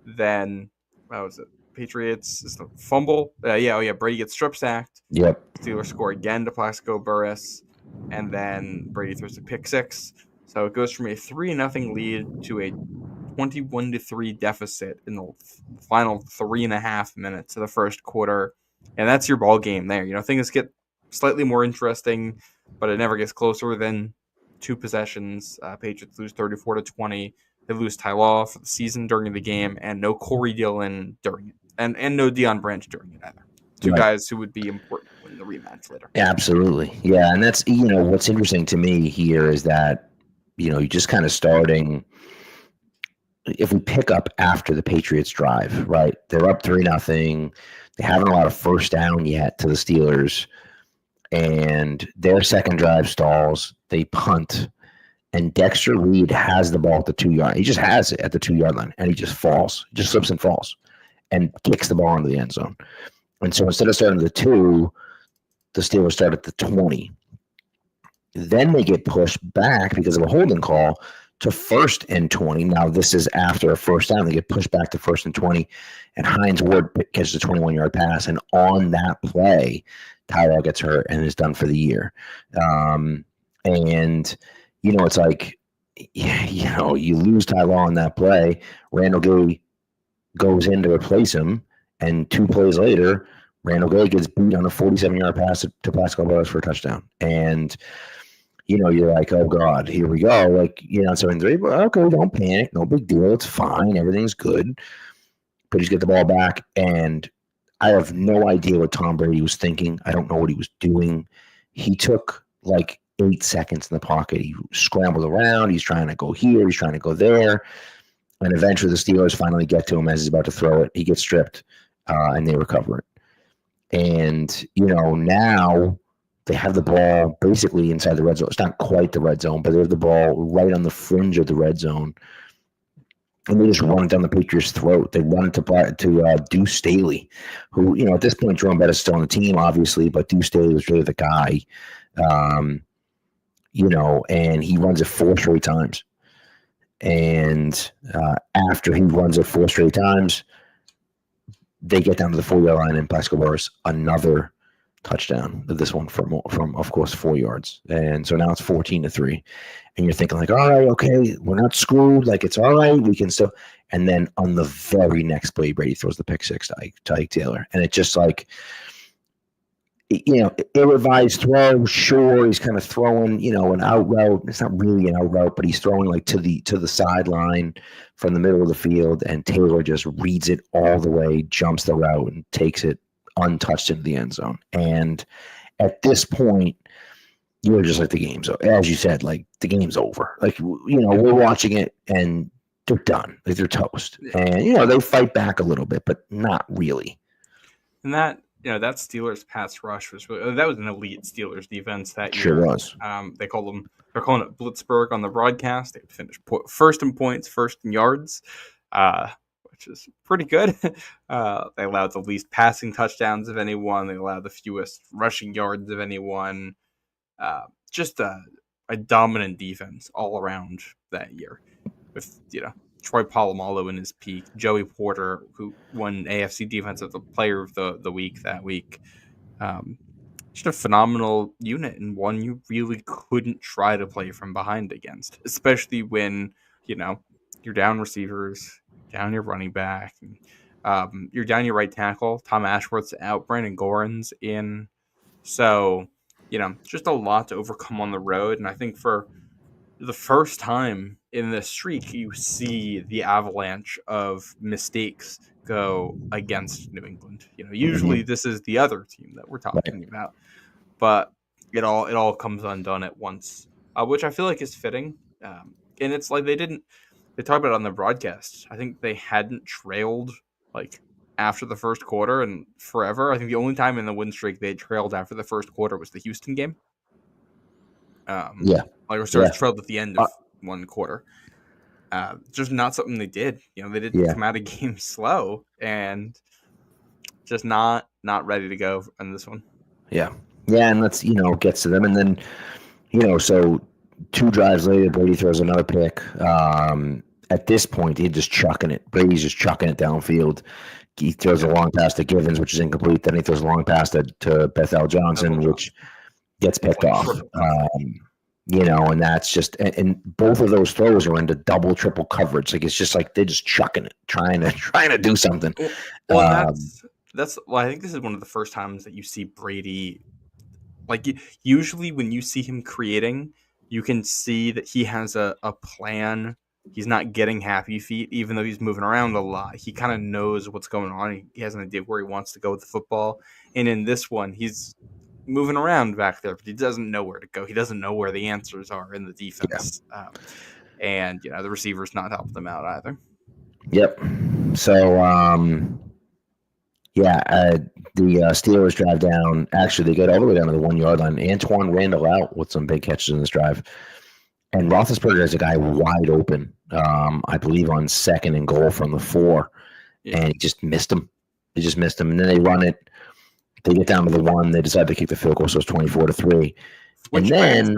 Then, what was it? Patriots is the fumble. Brady gets strip sacked. Yep. Steelers score again to Plaxico Burress, and then Brady throws a pick six. So it goes from a 3-0 lead to a 21-3 deficit in the final 3.5 minutes of the first quarter, and that's your ball game there. Things get slightly more interesting, but it never gets closer than 2 possessions. Patriots lose 34-20. They lose Ty Law for the season during the game, and no Corey Dillon during it. And no Deion Branch during it either. 2 guys who would be important in the rematch later. Absolutely. Yeah, and that's, what's interesting to me here is that, you're just kind of starting, if we pick up after the Patriots drive, right? They're up 3-0. They haven't allowed a first down yet to the Steelers, and their second drive stalls. They punt, and Dexter Reed has the ball at the 2-yard. He just has it at the 2-yard line, and he just falls, just slips and falls, and kicks the ball into the end zone. And so instead of starting at the 2, the Steelers start at the 20. Then they get pushed back because of a holding call to 1st and 20. Now this is after a first down. They get pushed back to 1st and 20, and Hines Ward catches a 21-yard pass. And on that play, Tyler gets hurt and is done for the year. It's like, you lose Tyler on that play. Randall Gay goes in to replace him, and 2 plays later, Randall Gay gets beat on a 47-yard pass to Plaxico Burress for a touchdown. And, you're like, oh, God, here we go. So in 3, but okay, don't panic. No big deal. It's fine. Everything's good. But he's get the ball back, and I have no idea what Tom Brady was thinking. I don't know what he was doing. He took 8 seconds in the pocket. He scrambled around. He's trying to go here. He's trying to go there. And eventually the Steelers finally get to him as he's about to throw it. He gets stripped, and they recover it. And, now they have the ball basically inside the red zone. It's not quite the red zone, but they have the ball right on the fringe of the red zone. And they just run it down the Patriots' throat. They run it to Deuce Staley, who, at this point, Jerome Bettis is still on the team, obviously, but Deuce Staley was really the guy. And he runs it 4 straight times. And after he runs it 4 straight times, they get down to the 4-yard line, and Plaxico Burress another touchdown. This one from of course 4 yards, and so now it's 14-3, and you're thinking like, all right, okay, we're not screwed. Like it's all right, we can still. And then on the very next play, Brady throws the pick six to Ike Taylor, and it just like, ill-advised throw. Sure, he's kind of throwing, an out route. It's not really an out route, but he's throwing like to the sideline from the middle of the field, and Taylor just reads it all the way, jumps the route, and takes it untouched into the end zone. And at this point, you're just like, the game's over. As you said, like the game's over. Like, we're watching it and they're done. Like they're toast. And, they fight back a little bit, but not really. And that Steelers pass rush was really, that was an elite Steelers defense that year. Sure was. They're calling it Blitzburg on the broadcast. They finished first in points, first in yards, which is pretty good. They allowed the least passing touchdowns of anyone. They allowed the fewest rushing yards of anyone. Just a dominant defense all around that year. With Troy Polamalu in his peak, Joey Porter, who won AFC Defensive Player of the Week that week. Just a phenomenal unit, and one you really couldn't try to play from behind against, especially when you're down receivers, down your running back, you're down your right tackle. Tom Ashworth's out, Brandon Gorin's in, so just a lot to overcome on the road. And I think for the first time in this streak, you see the avalanche of mistakes go against New England. Usually this is the other team that we're talking about, but it all comes undone at once, which I feel like is fitting. And it's like they talked about it on the broadcast. I think they hadn't trailed like after the first quarter and forever. I think the only time in the win streak they trailed after the first quarter was the Houston game. Trailed at the end of one quarter. Just not something they did. They didn't come out of games slow, and just not ready to go in this one. Yeah, and that's gets to them, and then so 2 drives later, Brady throws another pick. At this point, he's just chucking it. Brady's just chucking it downfield. He throws a long pass to Givens, which is incomplete. Then he throws a long pass to Bethel Johnson, which gets picked off. And that's just, and both of those throws are into double, triple coverage. Like it's just like they're just chucking it, trying to do something. Well, I think this is one of the first times that you see Brady. Like usually when you see him creating, you can see that he has a plan. He's not getting happy feet, even though he's moving around a lot. He kind of knows what's going on. He has an idea where he wants to go with the football. And in this one, he's moving around back there, but he doesn't know where to go. He doesn't know where the answers are in the defense. And the receivers not helping them out either. Yep. So, the Steelers drive down. Actually, they get all the way down to the 1 yard line. Antoine Randall out with some big catches in this drive. And Roethlisberger has a guy wide open, I believe, on 2nd and goal from the 4. Yeah. And he just missed him. And then they run it. They get down to the 1. They decide to kick the field goal, so it's 24-3. And then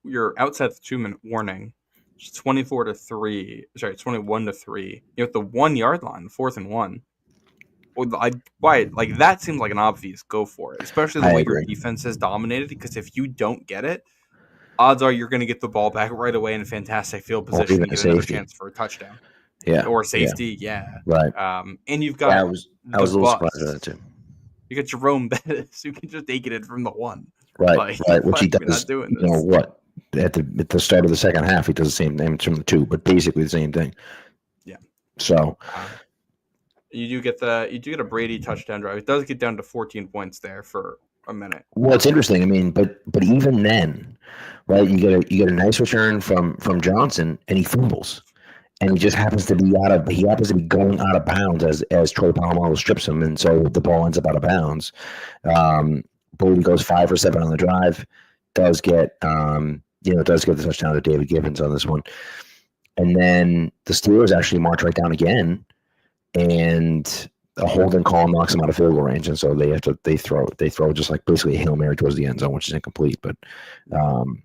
you're outside the 2-minute warning. It's 24-3. Sorry, it's 21-3. You're at the 1 yard line, 4th and 1. That seems like an obvious go for it, especially the way your defense has dominated. Because if you don't get it, odds are you're going to get the ball back right away in a fantastic field position, and another chance for a touchdown. Yeah, or safety. Yeah. Right. And you've got I was a little surprised at that too. You got Jerome Bettis, who can just take it in from the 1. Right. Which he does. At the start of the second half, he does the same thing from the 2, but basically the same thing. Yeah. So. You do get a Brady touchdown drive. It does get down to 14 points there for a minute. Well, it's interesting. I mean, but even then, right? You get a nice return from Johnson, and he fumbles, and he just happens to be going out of bounds as Troy Polamalu strips him, and so the ball ends up out of bounds. Brady goes 5 for 7 on the drive. Does get the touchdown to David Givens on this one, and then the Steelers actually march right down again. And a holding call knocks them out of field goal range, and so they throw just like basically a Hail Mary towards the end zone, which is incomplete. But and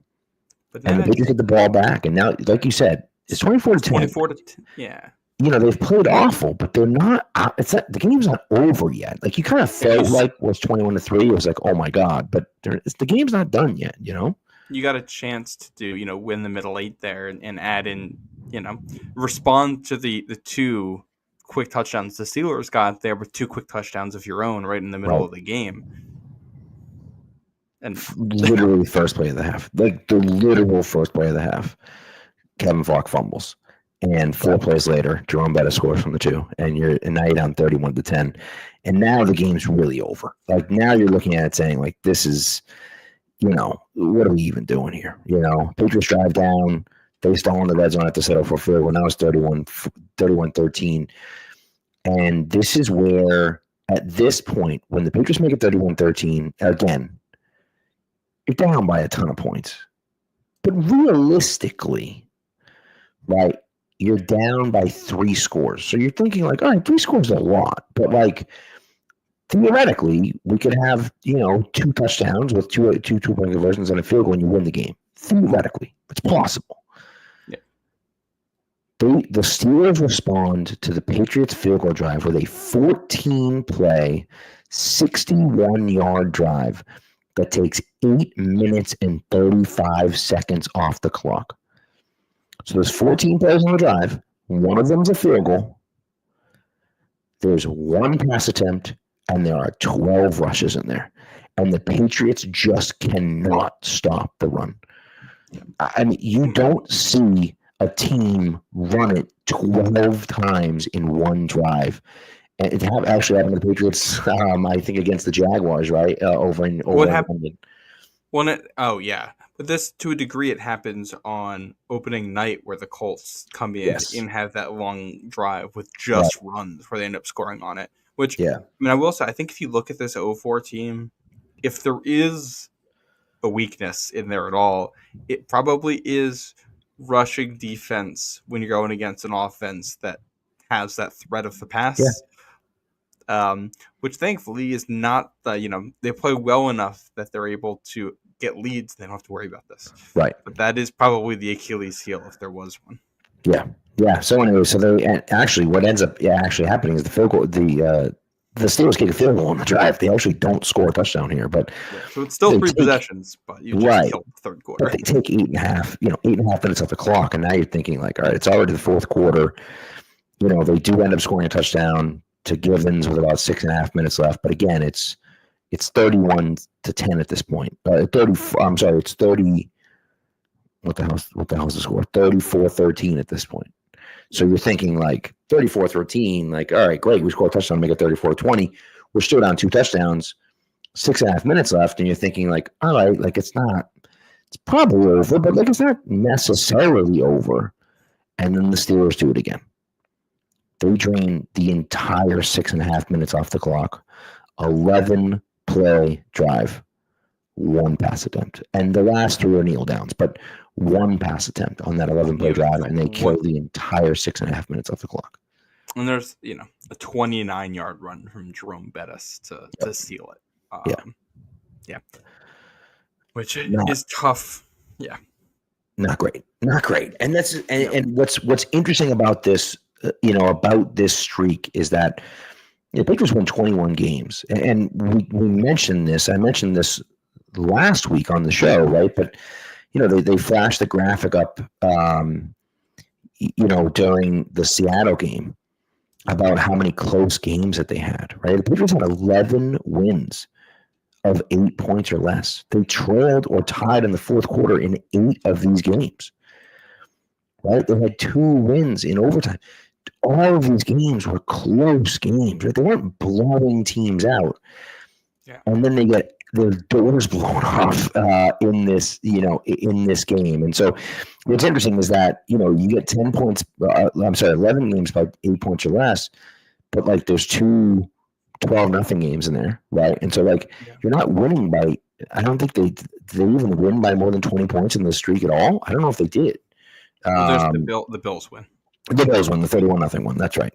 they just get the ball back, and now, like you said, it's 24-10. 24 to 10. Yeah. they've played awful, but they're not. It's not, the game's not over yet. Like you kind of felt like it was 21-3. It was like, oh my god, but the game's not done yet. You got a chance to do, win the middle 8 there and add in, respond to the 2 quick touchdowns the Steelers got there with 2 quick touchdowns of your own right in the middle of the game. And literally first play of the half, like the literal first play of the half, Kevin Falk fumbles, and 4 plays later, Jerome Bettis scores from the 2, and now you're down 31-10, and now the game's really over. Like now you're looking at it saying like this is. What are we even doing here? Patriots drive down. They stall in the red zone at the settle for field goal. Now it's 31-13. And this is where, at this point, when the Patriots make it 31-13, again, you're down by a ton of points. But realistically, right, you're down by 3 scores. So you're thinking like, all right, 3 scores is a lot. But like, theoretically, we could have, 2 touchdowns with two two-point conversions and a field goal and you win the game. Theoretically, it's possible. Yeah. The Steelers respond to the Patriots field goal drive with a 14-play, 61-yard drive that takes 8 minutes and 35 seconds off the clock. So there's 14 plays on the drive. One of them's a field goal. There's 1 pass attempt. And there are 12 rushes in there. And the Patriots just cannot stop the run. I mean, you don't see a team run it 12 times in one drive. And it actually happened to the Patriots, I think, against the Jaguars, right? Over in London. Oh, yeah. But this, to a degree, it happens on opening night where the Colts come in and have that long drive with just runs where they end up scoring on it. Which, I mean, I will say, I think if you look at this 0-4 team, if there is a weakness in there at all, it probably is rushing defense when you're going against an offense that has that threat of the pass, which thankfully is not, they play well enough that they're able to get leads. They don't have to worry about this. Right. But that is probably the Achilles heel if there was one. Yeah. Yeah. So anyway, what ends up actually happening is the field goal. The Steelers kick a field goal on the drive. They actually don't score a touchdown here, but so it's still 3 possessions. But you just killed the third quarter. But they take 8.5 minutes off the clock, and now you're thinking like, all right, it's already the fourth quarter. They do end up scoring a touchdown to Givens with about 6.5 minutes left. But again, it's 31-10 at this point. It's 30. What the hell is the score? 34-13 at this point. So you're thinking like 34-13, like, all right, great, we score a touchdown, make it 34-20. We're still down 2 touchdowns, 6.5 minutes left, and you're thinking like, all right, like it's probably over, but like it's not necessarily over. And then the Steelers do it again. They drain the entire 6.5 minutes off the clock, 11-play drive, 1 pass attempt. And the last 3 are kneel downs, but 1 pass attempt on that 11-play drive, and they kill the entire 6.5 minutes off the clock. And there's, a 29-yard run from Jerome Bettis to seal it. Which is tough. Yeah. Not great. And that's and what's interesting about this, about this streak is that the Patriots won 21 games, and we mentioned this. I mentioned this last week on the show, right? But they flashed the graphic up, during the Seattle game about how many close games that they had, right? The Patriots had 11 wins of 8 points or less. They trailed or tied in the fourth quarter in 8 of these games, right? They had 2 wins in overtime. All of these games were close games, right? They weren't blowing teams out. Yeah. And then they get their doors blown off in this game. And so what's interesting is that, you get 11 games by 8 points or less, but like there's 2 12-0 games in there, right? And so you're not winning by, I don't think they even win by more than 20 points in the streak at all. I don't know if they did. There's the Bills win. The Bills won the 31-0 one. That's right.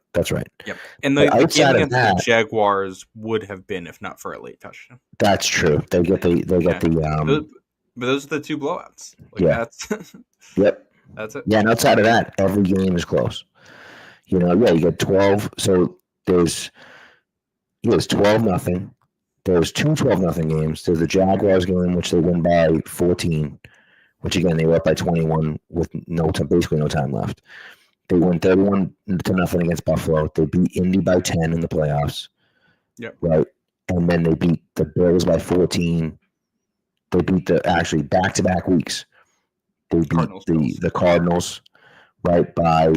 Yep. And the game against the Jaguars would have been if not for a late touchdown. That's true. They get the But those are the 2 blowouts. Yep. That's it. Yeah, and outside of that, every game is close. You get 12. So there's 12-0. There's two 12-0 games. There's the Jaguars game, which they win by 14, which again they were up by 21 with basically no time left. They win 31-0 against Buffalo. They beat Indy by 10 in the playoffs. Yep. Right. And then they beat the Bills by 14. They beat actually back-to-back weeks. They beat the Cardinals, right, by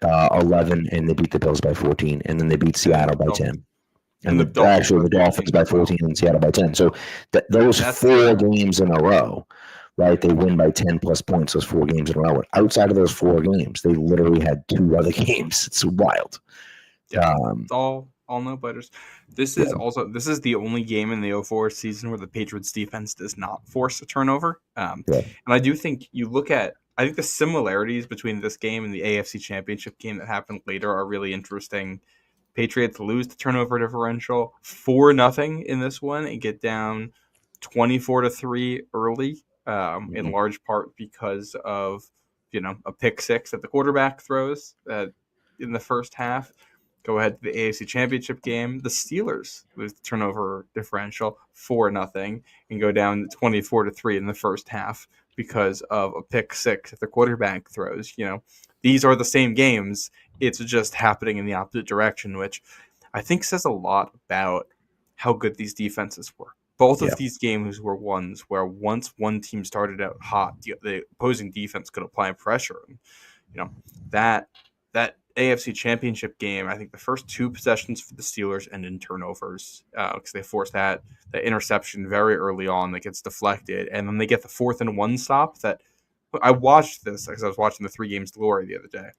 11, and they beat the Bills by 14, and then they beat Seattle by 10. And the Dolphins by 14 and Seattle by 10. So those 4 games in a row, right, they win by 10 plus points, those 4 games in a row. Outside of those 4 games, they literally had 2 other games. It's wild. Yeah, it's all no-biters. This is the only game in the 2004 season where the Patriots defense does not force a turnover. And I do think I think the similarities between this game and the AFC Championship game that happened later are really interesting. Patriots lose the turnover differential 4-0 in this one and get down 24-3 early, in large part because of a pick six that the quarterback throws in the first half. Go ahead to the AFC Championship game. The Steelers lose the turnover differential 4-0 and go down 24-3 in the first half because of a pick six that the quarterback throws. These are the same games. It's just happening in the opposite direction, which I think says a lot about how good these defenses were. Both of these games were ones where once one team started out hot, the opposing defense could apply pressure. And, that AFC Championship game, I think the first 2 possessions for the Steelers ended in turnovers because they forced that interception very early on that gets deflected, and then they get the 4th and 1 stop. That I watched this because I was watching the 3 Games Glory the other day.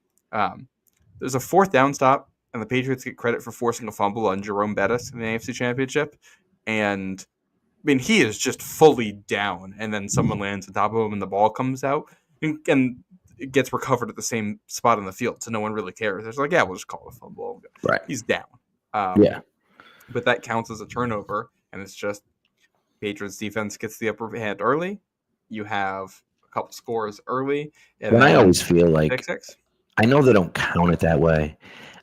There's a 4th down stop, and the Patriots get credit for forcing a fumble on Jerome Bettis in the AFC Championship, and he is just fully down, and then someone lands on top of him, and the ball comes out, and it gets recovered at the same spot on the field, so no one really cares. It's like, we'll just call it a fumble. Right. He's down. But that counts as a turnover, and it's just Patriots defense gets the upper hand early. You have a couple scores early. And I always feel like, I know they don't count it that way.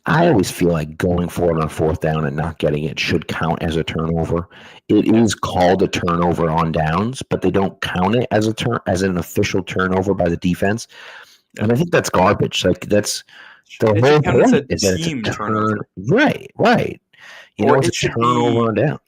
I always feel like going for it on 4th down and not getting it should count as a turnover. It is called a turnover on downs, but they don't count it as an official turnover by the defense. And I think that's garbage. Like, that's the whole point, is that it's a turnover. Right. It's a turnover on downs.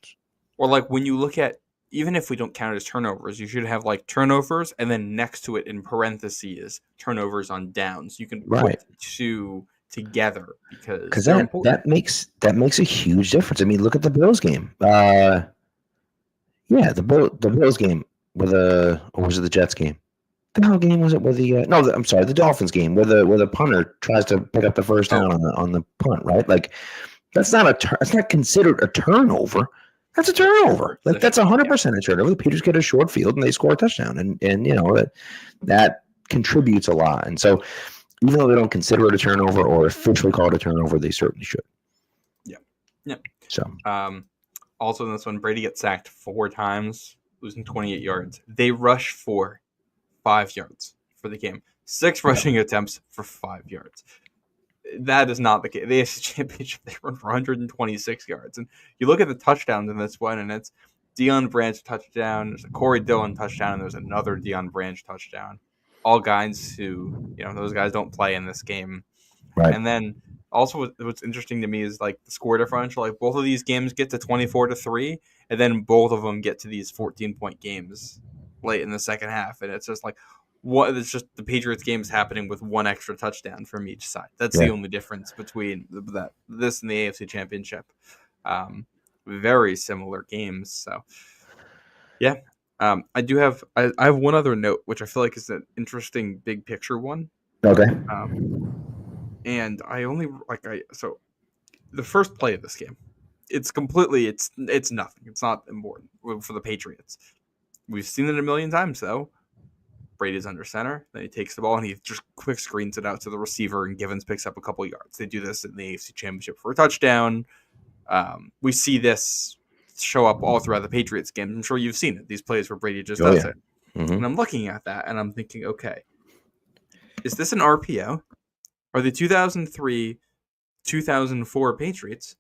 Or like when you look at, even if we don't count it as turnovers, you should have like turnovers and then next to it in parentheses, turnovers on downs. You can put 2 together because that makes a huge difference. I mean, look at the Bills game. The Bills game or was it the Jets game? The hell game was it? The Dolphins game where the punter tries to pick up the first down on the punt, right? Like, that's not it's not considered a turnover. That's a turnover. Like, that's 100% a turnover. The Patriots get a short field and they score a touchdown, and that contributes a lot. And so, even though they don't consider it a turnover or officially call it a turnover, they certainly should. Yeah. So, also in this one, Brady gets sacked 4 times, losing 28 yards. They rush for 5 yards for the game. 6 rushing attempts for 5 yards. That is not the case. The AFC Championship, they run for 126 yards. And you look at the touchdowns in this one, and it's Deion Branch touchdown, there's a Corey Dillon touchdown, and there's another Deion Branch touchdown. All guys who, those guys don't play in this game. Right. And then also what's interesting to me is like the score differential. Like, both of these games get to 24-3, and then both of them get to these 14-point games late in the second half. And it's just like, it's just the Patriots games happening with 1 extra touchdown from each side. That's the only difference between this and the AFC Championship. Very similar games. So, I do have I have one other note, which I feel like is an interesting big picture one. Okay. And I only so the first play of this game, it's completely it's nothing. It's not important for the Patriots. We've seen it a million times though. Brady's under center, then he takes the ball and he just quick screens it out to the receiver, and Givens picks up a couple yards. They do this in the AFC Championship for a touchdown. We see this show up all throughout the Patriots games. I'm sure you've seen it. These plays where Brady just does it. Mm-hmm. And I'm looking at that and I'm thinking, okay, is this an RPO? Are the 2003 2004 Patriots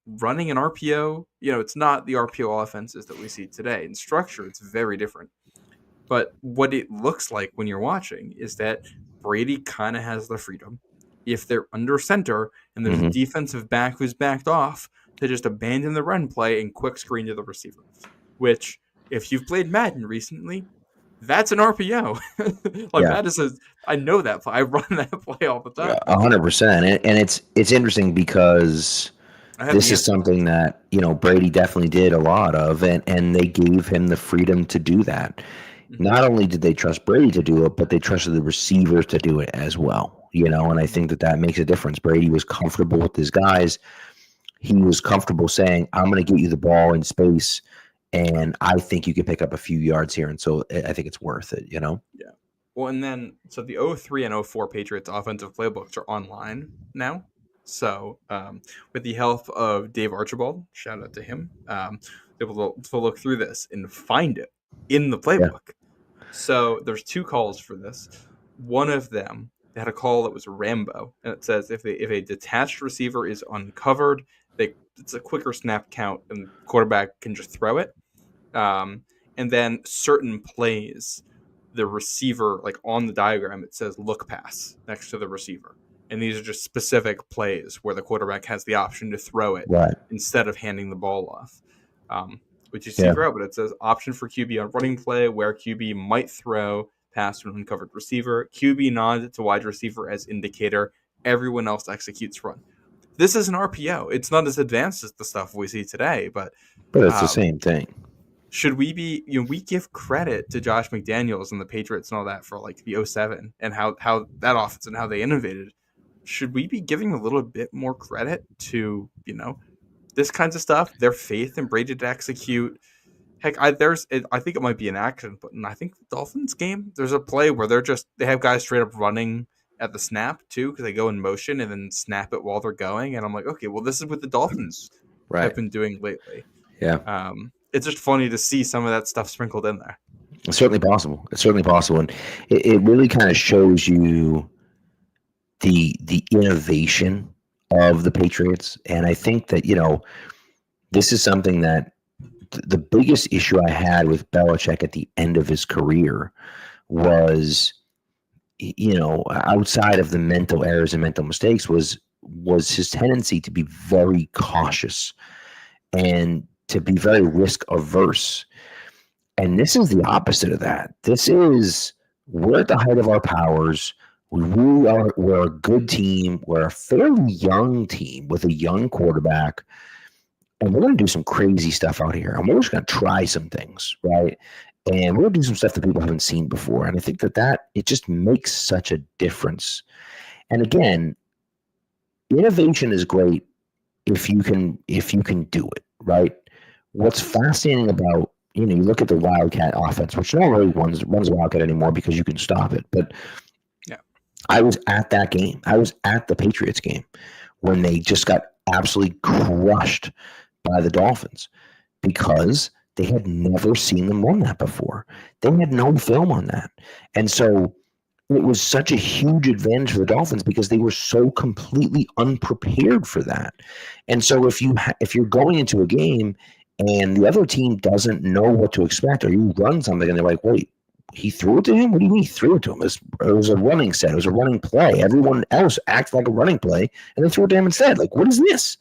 running an RPO. It's not the RPO offenses that we see today. In structure, it's very different. But what it looks like when you're watching is that Brady kind of has the freedom, if they're under center and there's a defensive back who's backed off, to just abandon the run play and quick screen to the receiver. Which, if you've played Madden recently, that's an RPO. That is I know that play. I run that play all the time. 100%. And it's interesting because this is something that, Brady definitely did a lot of, and they gave him the freedom to do that. Not only did they trust Brady to do it, but they trusted the receivers to do it as well, and I think that makes a difference. Brady was comfortable with his guys. He was comfortable saying, I'm going to get you the ball in space, and I think you can pick up a few yards here. And so I think it's worth it, Yeah. Well, and then, so the 03 and 04 Patriots offensive playbooks are online now. So with the help of Dave Archibald, shout out to him, able to look through this and find it in the playbook. Yeah. So there's 2 calls for this. One of them, they had a call that was Rambo, and it says if a detached receiver is uncovered, it's a quicker snap count, and the quarterback can just throw it. And then certain plays, the receiver, like on the diagram, it says look pass next to the receiver. And these are just specific plays where the quarterback has the option to throw it instead of handing the ball off. Which you see throughout, but it says option for QB on running play where QB might throw pass to an uncovered receiver. QB nods to wide receiver as indicator. Everyone else executes run. This is an RPO. It's not as advanced as the stuff we see today, but it's the same thing. Should we be, we give credit to Josh McDaniels and the Patriots and all that for like the 07 and how that offense and how they innovated. Should we be giving a little bit more credit to, this kinds of stuff, their faith in Brady to execute? Heck, I think it might be an accident, but I think the Dolphins game, there's a play where they have guys straight up running at the snap too, because they go in motion and then snap it while they're going. And I'm like, okay, well, this is what the Dolphins have been doing lately. Yeah. It's just funny to see some of that stuff sprinkled in there. It's certainly possible. And it really kind of shows you the innovation of the Patriots. And I think that, this is something that the biggest issue I had with Belichick at the end of his career was, outside of the mental errors and mental mistakes, was his tendency to be very cautious and to be very risk averse. And this is the opposite of that. This is, we're at the height of our powers. We're a good team. We're a fairly young team with a young quarterback. And we're going to do some crazy stuff out here. And we're just going to try some things, right? And we're going to do some stuff that people haven't seen before. And I think that it just makes such a difference. And again, innovation is great if you can do it, right? What's fascinating about, you look at the Wildcat offense, which no one really runs Wildcat anymore because you can stop it. But I was at that game. I was at the Patriots game when they just got absolutely crushed by the Dolphins because they had never seen them run that before. They had no film on that. And so it was such a huge advantage for the Dolphins because they were so completely unprepared for that. And so if you're going into a game and the other team doesn't know what to expect, or you run something and they're like, wait, he threw it to him? What do you mean he threw it to him? It was a running set. It was a running play. Everyone else acts like a running play, and they threw it to him instead. Like, what is this?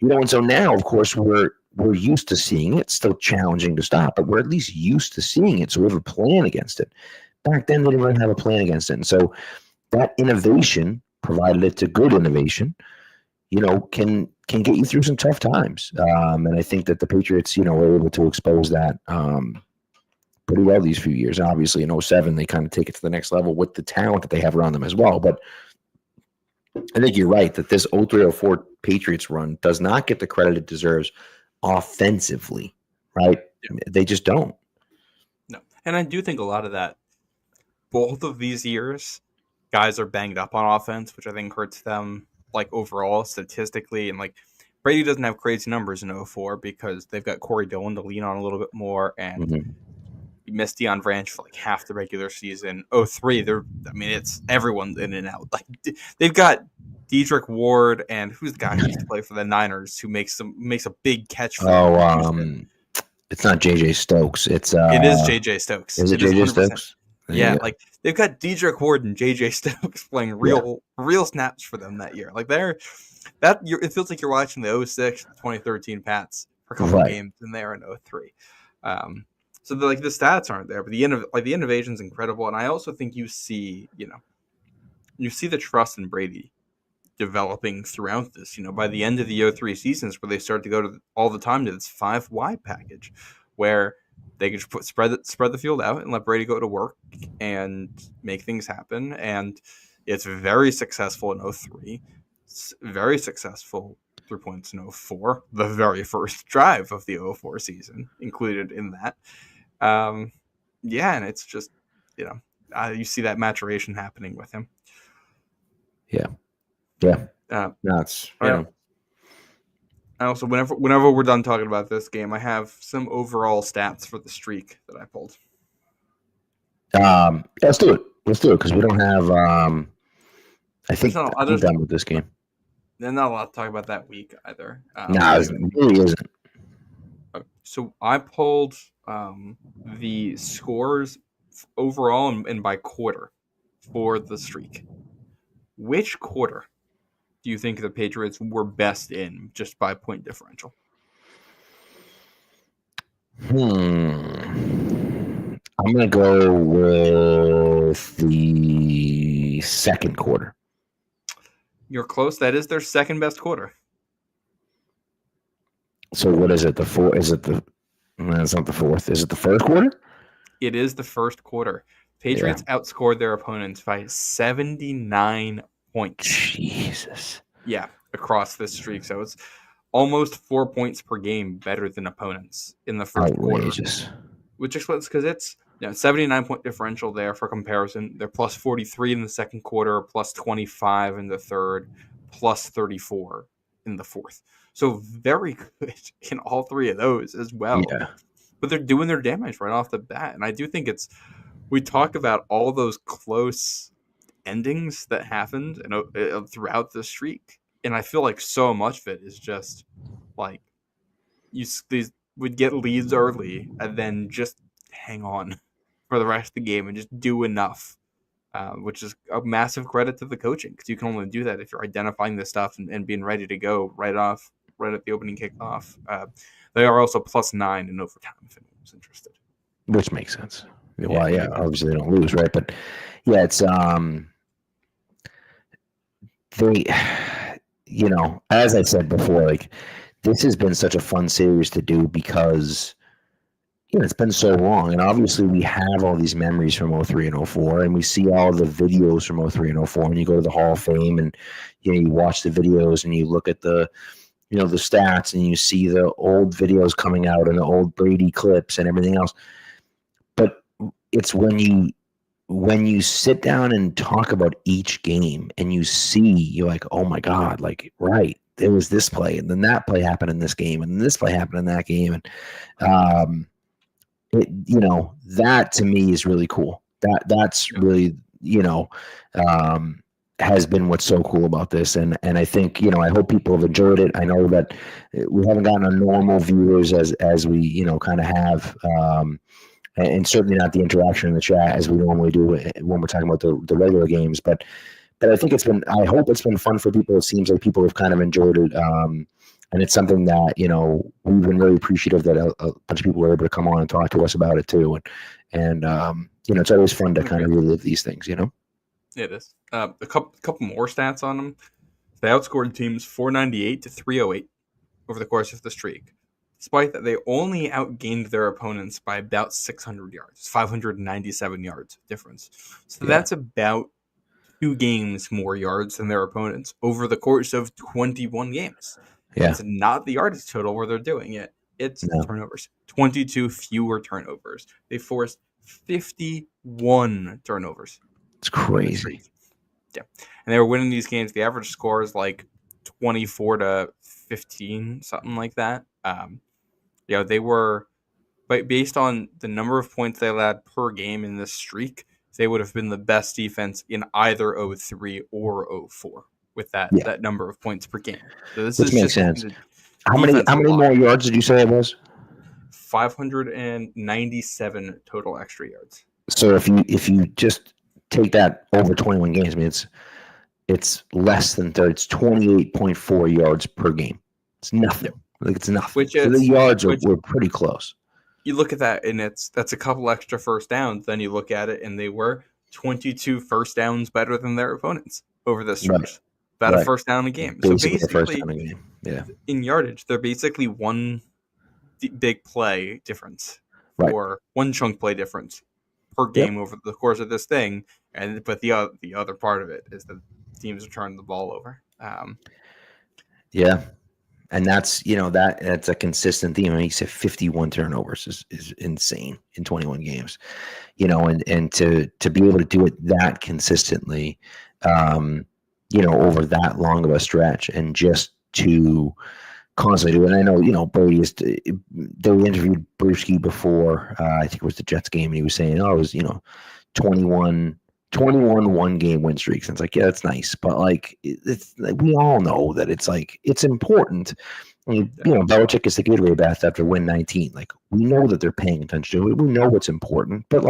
And so now, of course, we're used to seeing it. It's still challenging to stop, but we're at least used to seeing it, so we have a plan against it. Back then, they didn't really have a plan against it. And so that innovation, provided it's a good innovation, can get you through some tough times. And I think that the Patriots, were able to expose that pretty well these few years. And obviously in 07, they kind of take it to the next level with the talent that they have around them as well. But I think you're right that this 03-04 Patriots run does not get the credit it deserves offensively, right? Yeah. They just don't. No. And I do think a lot of that, both of these years, guys are banged up on offense, which I think hurts them like overall statistically. And like Brady doesn't have crazy numbers in 04 because they've got Corey Dillon to lean on a little bit more, and you missed Deion Branch for like half the regular season. 03, it's everyone's in and out. Like they've got Dedrick Ward, and who's the guy who used to play for the Niners who makes a big catch for it's not JJ Stokes. It is JJ Stokes. Is it is JJ 100%. Stokes? Yeah, like they've got Dedrick Ward and JJ Stokes playing real snaps for them that year. Like it feels like you're watching the 06 2013 Pats for a couple games, and they're in 03. So the stats aren't there, but the innovation's incredible, and I also think you see the trust in Brady developing throughout this. By the end of the 03 seasons, where they start to go all the time to this 5 wide package, where they could spread the field out and let Brady go to work and make things happen, and it's very successful in 03. It's very successful 3 points in 04. The very first drive of the 04 season included in that. And it's just, you see that maturation happening with him. Yeah. That's I also, whenever we're done talking about this game, I have some overall stats for the streak that I pulled. Let's do it because we don't have. I think I'm done with this game. There's not a lot to talk about that week either. It really isn't. So I pulled the scores overall and by quarter for the streak. Which quarter do you think the Patriots were best in, just by point differential? I'm going to go with the second quarter. You're close. That is their second best quarter. So what is it? The fourth? Is it the? No, it's not the fourth. Is it the first quarter? It is the first quarter. Patriots outscored their opponents by 79 points. Jesus. Yeah, across this streak. So it's almost 4 points per game better than opponents in the first quarter. Which explains because it's 79-point differential there for comparison. They're plus 43 in the second quarter, plus 25 in the third, plus 34 in the fourth. So very good in all three of those as well. Yeah. But they're doing their damage right off the bat. And I do think we talk about all those close endings that happened throughout the streak. And I feel like so much of it is just like these would get leads early and then just hang on for the rest of the game and just do enough, which is a massive credit to the coaching because you can only do that if you're identifying this stuff and being ready to go right at the opening kickoff. They are also plus 9 in overtime if anyone's interested. Which makes sense. Well, obviously they don't lose, right? But yeah, it's they, as I said before, like this has been such a fun series to do because it's been so long, and obviously we have all these memories from 03 and 04, and we see all the videos from 03 and 04, and you go to the Hall of Fame, and you watch the videos, and you look at the the stats, and you see the old videos coming out and the old Brady clips and everything else. But it's when you sit down and talk about each game, and you're like, oh my God, like right. There was this play, and then that play happened in this game, and this play happened in that game, and that to me is really cool. That's really has been what's so cool about this, and I think I hope people have enjoyed it. I know that we haven't gotten a normal viewers as we kind of have, and certainly not the interaction in the chat as we normally do when we're talking about the regular games, but I think I hope it's been fun for people. It seems like people have kind of enjoyed it. And it's something that, we've been really appreciative that a bunch of people were able to come on and talk to us about it too. And it's always fun to kind of relive these things, It is. A couple more stats on them. They outscored teams 498 to 308 over the course of the streak. Despite that, they only outgained their opponents by about 600 yards, 597 yards difference. So that's about 2 games more yards than their opponents over the course of 21 games. Yeah. It's not the yardage total where they're doing it. It's turnovers. 22 fewer turnovers. They forced 51 turnovers. It's crazy. Yeah. And they were winning these games. The average score is like 24 to 15, something like that. They were, but based on the number of points they allowed per game in this streak, they would have been the best defense in either 03 or 04, with that number of points per game. So this Which is makes just sense. How many more yards did you say it was? 597 total extra yards. So if you just take that over 21 games, I mean it's less than 30. It's 28.4 yards per game. It's nothing. Like it's nothing. So the yards were pretty close. You look at that, and that's a couple extra first downs. Then you look at it, and they were 22 first downs better than their opponents over this stretch. About a first down a game. Basically, so basically, in yardage, they're basically one big play difference or one chunk play difference per game over the course of this thing. But the other part of it is that teams are turning the ball over. And that's that's a consistent theme. I mean, he said 51 turnovers is insane in 21 games. And to be able to do it that consistently, over that long of a stretch, and just to constantly do it. And I know, Brady they interviewed Brewski before, I think it was the Jets game, and he was saying, it was, 21 one-game win streaks. And it's like, yeah, that's nice. But, it's like, we all know that it's important. I mean, Belichick is the Gatorade bath after win 19. Like, we know that they're paying attention to it. We know what's important. But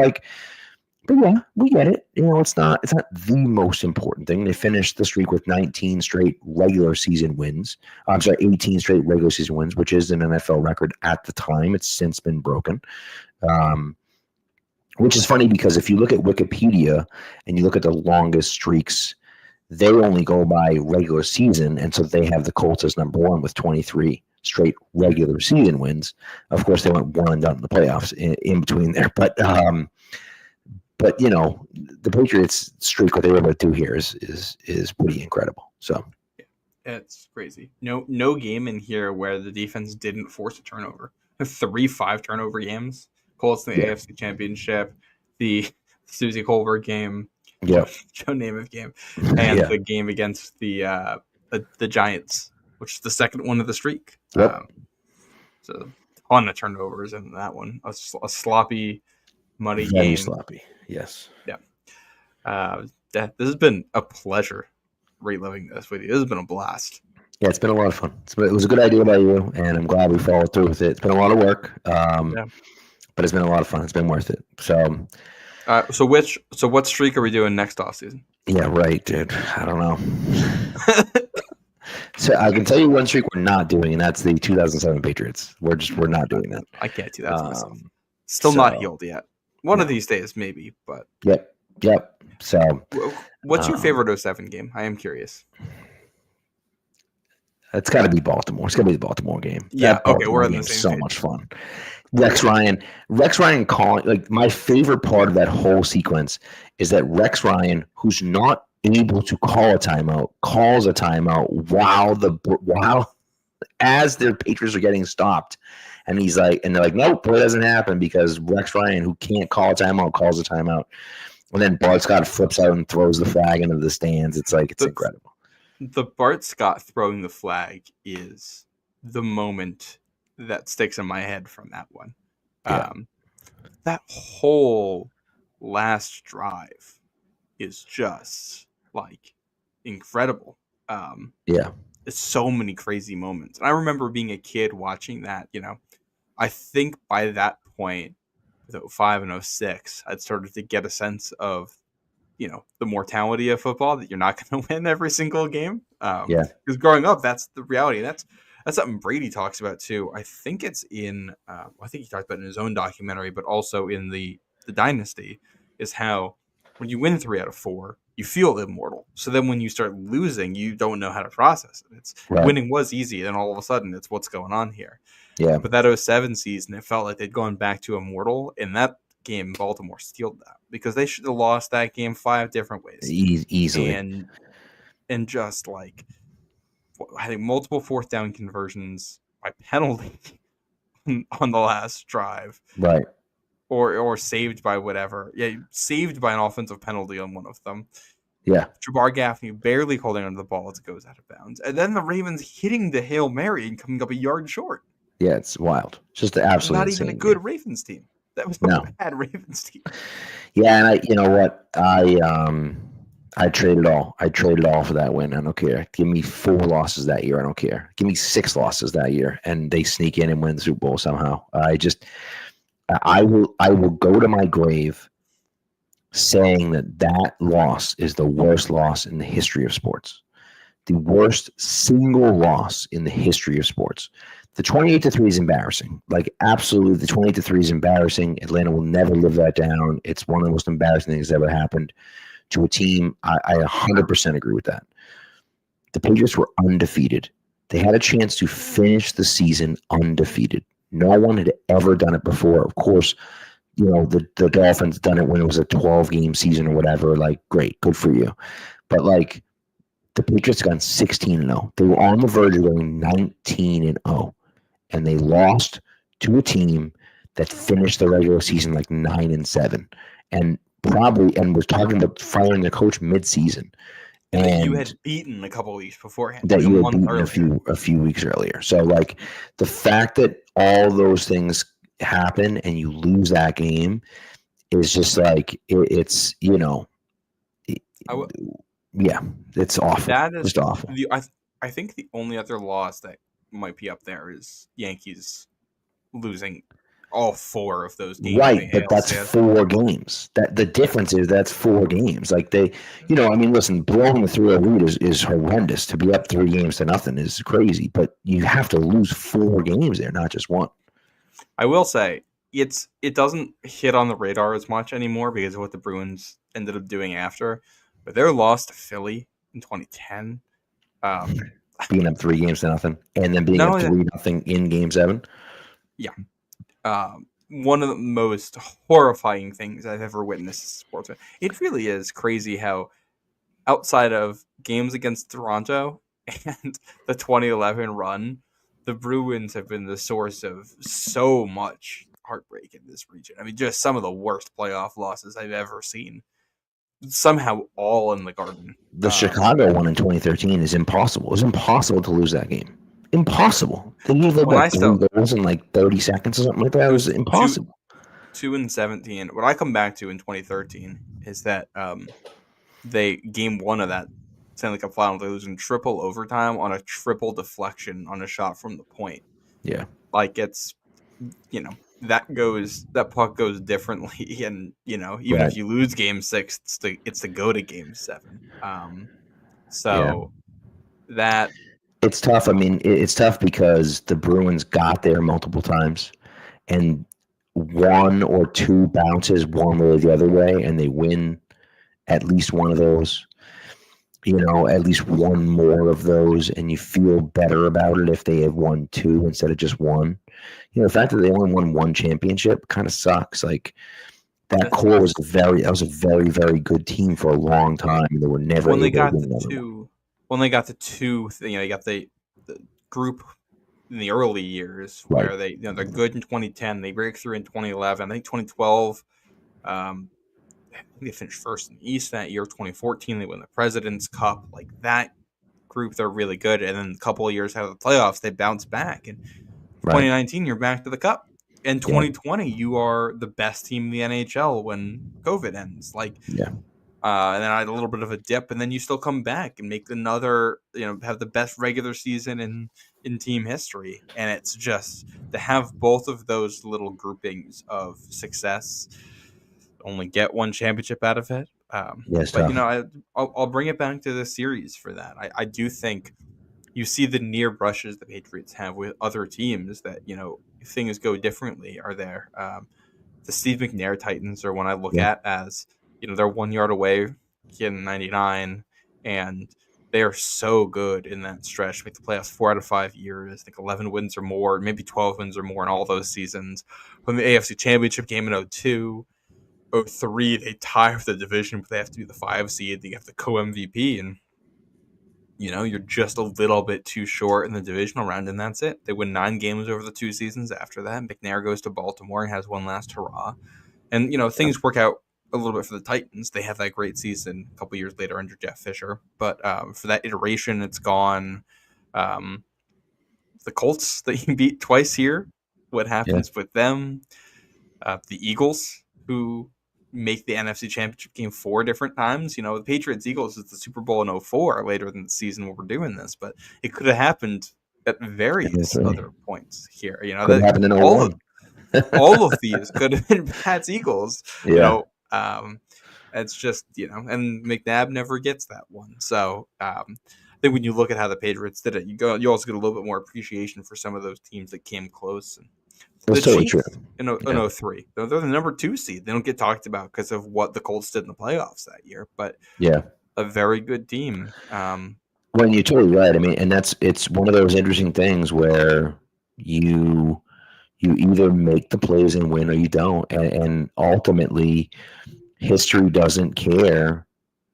yeah, we get it. It's not the most important thing. They finished the streak with 19 straight regular season wins. 18 straight regular season wins, which is an NFL record at the time. It's since been broken. Which is funny because if you look at Wikipedia and you look at the longest streaks, they only go by regular season. And so they have the Colts as number one with 23 straight regular season wins. Of course, they went one and done in the playoffs in between there. But the Patriots streak, what they were able to do here is pretty incredible. So it's crazy. No game in here where the defense didn't force a turnover. 3-5 turnover games. Colts in the AFC Championship, the Susie Colbert game, Joe Namath game, and the game against the Giants, which is the second one of the streak. So a ton of turnovers in that one. A sloppy, muddy game. Very sloppy, yes. Yeah. This has been a pleasure reliving this with you. This has been a blast. Yeah, it's been a lot of fun. It was a good idea by you, and I'm glad we followed through with it. It's been a lot of work. But it's been a lot of fun. It's been worth it. So, so what streak are we doing next offseason? Yeah, right, dude. I don't know. So I can tell you one streak we're not doing, and that's the 2007 Patriots. We're not doing that. I can't do that to myself. Still not healed yet. One of these days, maybe. But Yep. So, what's your favorite 07 game? I am curious. It's got to be Baltimore. It's got to be the Baltimore game. Yeah. Okay, we're in the same. So much fun. Rex Ryan calling, my favorite part of that whole sequence is that Rex Ryan, who's not able to call a timeout, calls a timeout while as their Patriots are getting stopped. And he's like, and they're like, nope, it doesn't happen because Rex Ryan, who can't call a timeout, calls a timeout. And then Bart Scott flips out and throws the flag into the stands. It's incredible. The Bart Scott throwing the flag is the moment that sticks in my head from that one. Yeah. That whole last drive is just incredible. It's so many crazy moments. And I remember being a kid watching that, I think by that point, with 05 and 06, I'd started to get a sense of, the mortality of football, that you're not going to win every single game. Because growing up, that's the reality. That's something Brady talks about too. I think it's in, I think he talked about it in his own documentary, but also in the Dynasty, is how when you win 3 out of 4, you feel immortal. So then when you start losing, you don't know how to process it. It's winning was easy, and all of a sudden it's what's going on here. Yeah. But that 07 season, it felt like they'd gone back to immortal, and that game, Baltimore stealed that because they should have lost that game 5 different ways. Easily. And just I think multiple 4th down conversions by penalty on the last drive. Right. Or saved by whatever. Yeah, saved by an offensive penalty on one of them. Yeah. Jabbar Gaffney barely holding onto the ball as it goes out of bounds. And then the Ravens hitting the Hail Mary and coming up a yard short. Yeah, it's wild. It's just absolutely not even a good Ravens team. That was a bad Ravens team. Yeah, and you know what? I I trade it all. I trade it all for that win. I don't care. Give me 4 losses that year. I don't care. Give me 6 losses that year, and they sneak in and win the Super Bowl somehow. I will go to my grave saying that loss is the worst loss in the history of sports. The worst single loss in the history of sports. The 28-3 is embarrassing. Like, absolutely, the 28-3 is embarrassing. Atlanta will never live that down. It's one of the most embarrassing things that ever happened to a team. I 100% agree with that. The Patriots were undefeated. They had a chance to finish the season undefeated. No one had ever done it before. Of course, the Dolphins done it when it was a 12-game season or whatever. Like, great, good for you. But like, the Patriots gone 16-0. They were on the verge of going 19-0, and they lost to a team that finished the regular season like 9-7, and was talking about firing the coach mid-season. And that you had beaten a couple of weeks beforehand. That you had beaten a few weeks earlier. So, like, the fact that all those things happen and you lose that game is just like, it's yeah, it's awful. That is just awful. I think the only other loss that might be up there is Yankees losing all 4 of those games. Right, but that's 4 games. That the difference is that's 4 games. Like, they, listen, blowing the 3-0 lead is horrendous. To be up 3-0 is crazy, but you have to lose 4 games there, not just 1. I will say it doesn't hit on the radar as much anymore because of what the Bruins ended up doing after. But their loss to Philly in 2010, being up 3-0, and then being up 3-0 in Game 7. Yeah. One of the most horrifying things I've ever witnessed as a sportsman. It really is crazy how, outside of games against Toronto and the 2011 run, the Bruins have been the source of so much heartbreak in this region. I mean, just some of the worst playoff losses I've ever seen. Somehow all in the Garden. The Chicago one in 2013 is impossible. It was impossible to lose that game. Impossible. They gave like 3 goals in like 30 seconds or something like that. It was impossible. 2-17. What I come back to in 2013 is that they game 1 of that Stanley Cup final, they lose in triple overtime on a triple deflection on a shot from the point. Yeah. Like, it's, that puck goes differently, and even if you lose Game 6, it's to go to Game 7. That it's tough. I mean, it's tough because the Bruins got there multiple times, and 1 or 2 bounces one way or the other way, and they win at least one of those. At least 1 more of those, and you feel better about it if they have won 2 instead of just 1. The fact that they only won 1 championship kind of sucks. Like, that core was a very, very good team for a long time. They were never when they got the 2. When they got the 2, you got the group in the early years where they, they're good in 2010. They break through in 2011. I think 2012. They finished first in the East that year. 2014, they win the President's Cup. Like, that group, they're really good. And then a couple of years out of the playoffs, they bounce back. And 2019, you're back to the Cup. In 2020, you are the best team in the NHL when COVID ends. And then I had a little bit of a dip, and then you still come back and make another, have the best regular season in team history. And it's just to have both of those little groupings of success, only get 1 championship out of it. But I'll bring it back to the series for that. I do think you see the near brushes the Patriots have with other teams that things go differently are there. The Steve McNair Titans are one I look at as they're 1 yard away in '99, and they are so good in that stretch. Make the playoffs 4 out of 5 years. I think 11 wins or more, maybe 12 wins or more in all those seasons. From the AFC Championship game in 2002. 2003, they tie for the division, but they have to be the 5 seed. They have the co-MVP, and you're just a little bit too short in the divisional round, and that's it. They win 9 games over the 2 seasons after that. McNair goes to Baltimore and has one last hurrah, and things work out a little bit for the Titans. They have that great season a couple years later under Jeff Fisher, but for that iteration, it's gone. The Colts that you beat twice here. What happens with them? The Eagles, who make the NFC Championship game 4 different times. You know, the Patriots-Eagles is the Super Bowl in 04 later in the season when we're doing this, but it could have happened at various other points here. You know, could have happened in all 01. all of these could have been Pats-Eagles. Yeah. You know, it's just, you know, and McNabb never gets that one. So I think when you look at how the Patriots did it, you also get a little bit more appreciation for some of those teams that came close. And That's the totally Chiefs true. in 03, they're the number 2 seed. They don't get talked about because of what the Colts did in the playoffs that year, but a very good team. Well, you're totally right. I mean, and it's one of those interesting things where you either make the plays and win or you don't, and ultimately, history doesn't care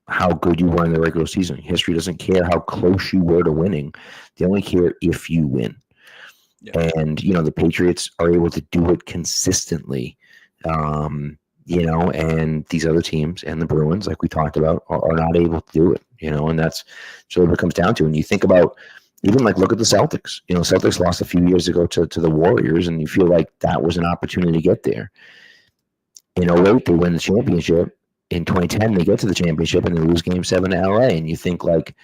how good you were in the regular season. History doesn't care how close you were to winning. They only care if you win. Yeah. And, you know, the Patriots are able to do it consistently, you know, and these other teams and the Bruins, like we talked about, are not able to do it, you know, and that's what it comes down to. And you think about, even like, look at the Celtics. You know, Celtics lost a few years ago to the Warriors, and you feel like that was an opportunity to get there. In 08, they win the championship. In 2010, they get to the championship and they lose Game 7 to LA. And you think, like,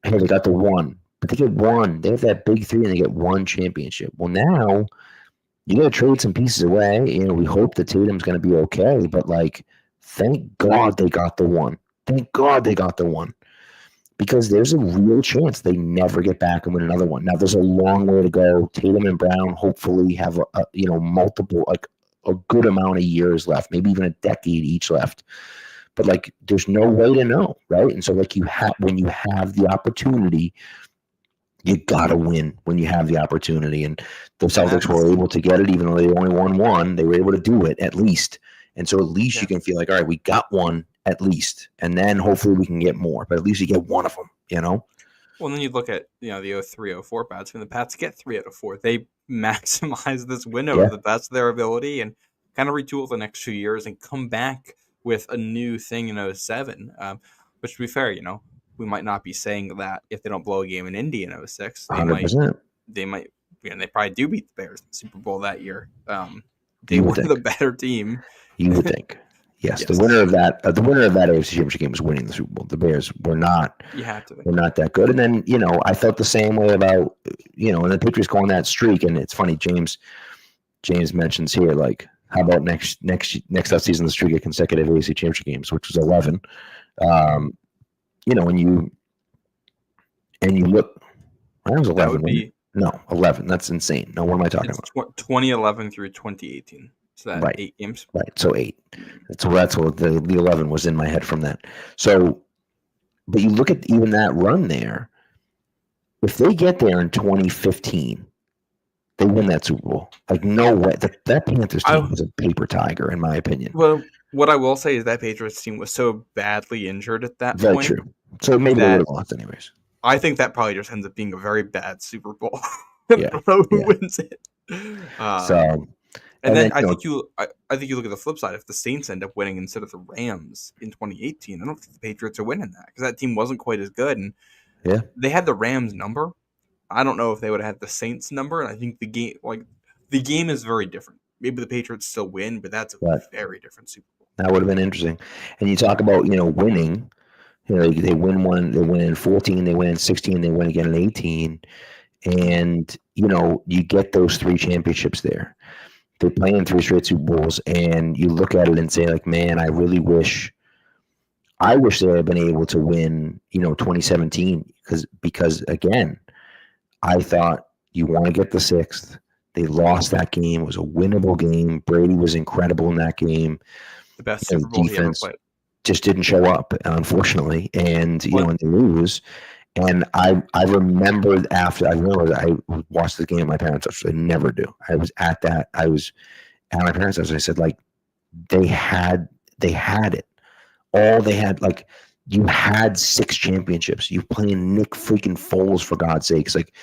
hey, they got the one. But they get one. They have that big 3 and they get one championship. Well, now you got to trade some pieces away. You know, we hope that Tatum's going to be okay. But, like, thank God they got the one. Thank God they got the one. Because there's a real chance they never get back and win another one. Now, there's a long way to go. Tatum and Brown hopefully have, multiple, like, a good amount of years left, maybe even a decade each left. But, like, there's no way to know, right? And so, like, when you have the opportunity, you gotta win when you have the opportunity. And the Celtics were able to get it, even though they only won one. They were able to do it at least. And so at least you can feel like, all right, we got one at least, and then hopefully we can get more. But at least you get one of them, you know. Well, then you look at, you know, the 03-04 Pats. When the Pats get 3 out of 4, they maximize this window to the best of their ability and kind of retool the next 2 years and come back with a new thing in 07. Which, to be fair, you know, we might not be saying that if they don't blow a game in Indy in 06. 100%. They might, you know, they probably do beat the Bears in the Super Bowl that year. They were the better team. You would think. Yes, the winner of that AFC Championship game was winning the Super Bowl. The Bears were not. You have to. Were not that good. And then, you know, I felt the same way about, you know, and the Patriots go on that streak. And it's funny, James mentions here, like, how about next offseason the streak of consecutive AFC Championship games, which was 11. You know, when you look, I was 11. That would be, no, 11. That's insane. No, what am I talking about? 2011 through 2018. So that right. 8 games. Right. So 8. That's what the 11 was in my head from that. So, but you look at even that run there. If they get there in 2015, they win that Super Bowl. Like, no way. That Panthers team was a paper tiger, in my opinion. Well, what I will say is that Patriots team was so badly injured at that point. Very true. So maybe they would have lost anyways. I think that probably just ends up being a very bad Super Bowl. I don't know who wins it. And then I think you look at the flip side. If the Saints end up winning instead of the Rams in 2018, I don't think the Patriots are winning that because that team wasn't quite as good. And they had the Rams number. I don't know if they would have had the Saints number. And I think the game is very different. Maybe the Patriots still win, but that's a very different Super Bowl. That would have been interesting. And you talk about, you know, winning. You know, they win one. They win in 14. They win in 16. They win again in 18. And, you know, you get those 3 championships there. They play in 3 straight Super Bowls, and you look at it and say, like, man, I really wish they had been able to win, you know, 2017 because again, I thought you want to get the 6th. They lost that game. It was a winnable game. Brady was incredible in that game. The best Super Bowl defense he ever played. Just didn't show up, unfortunately, and you know, and they lose. And I remember I watched the game at my parents' house. I never do. I was at my parents' house. And I said, like, they had it. All they had, like, you had 6 championships. You playing Nick freaking Foles, for God's sakes. Like,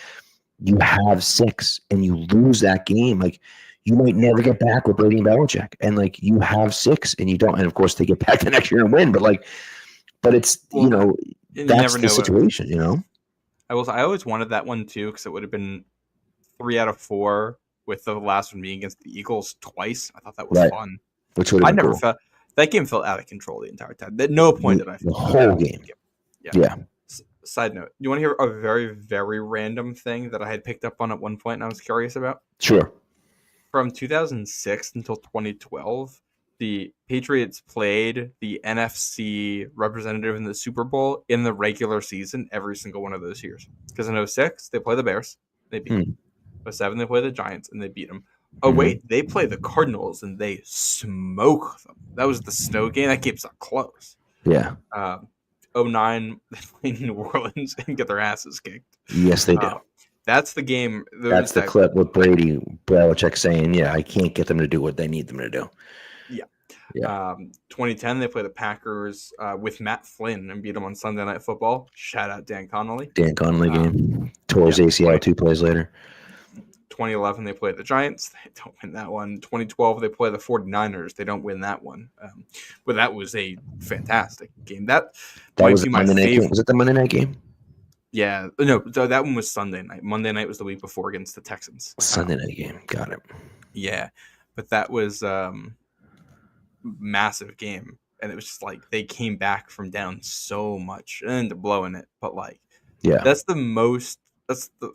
you have 6 and you lose that game. Like, you might never get back with Brady and Belichick. And, like, you have 6 and you don't. And of course they get back the next year and win. But it's, you know, that's the situation, you know? I always wanted that one too, because it would have been 3 out of 4 with the last one being against the Eagles twice. I thought that was fun. Which would have been cool. That game felt out of control the entire time. At no point did I feel the whole game. Yeah. Side note, you want to hear a very, very random thing that I had picked up on at one point and I was curious about? Sure. From 2006 until 2012, the Patriots played the NFC representative in the Super Bowl in the regular season every single one of those years. Because in 2006, they play the Bears. They beat them. 2007, they play the Giants, and they beat them. Oh, wait, they play the Cardinals, and they smoke them. That was the snow game. That game's not close. Yeah. 2009, they play New Orleans and get their asses kicked. Yes, they do. That's the game. That's the clip with Brady Belichick saying, "Yeah, I can't get them to do what they need them to do." Yeah. 2010, they play the Packers with Matt Flynn and beat them on Sunday Night Football. Shout out Dan Connolly. Dan Connolly game. Tore his ACL 2 plays later. 2011, they play the Giants. They don't win that one. 2012, they play the 49ers. They don't win that one. But that was a fantastic game. That was my Monday night. Was it the Monday night game? Yeah. No, that one was Sunday night. Monday night was the week before against the Texans. Sunday night game. Got it. Yeah. But that was massive game. And it was just like they came back from down so much and ended up blowing it. But like, yeah, I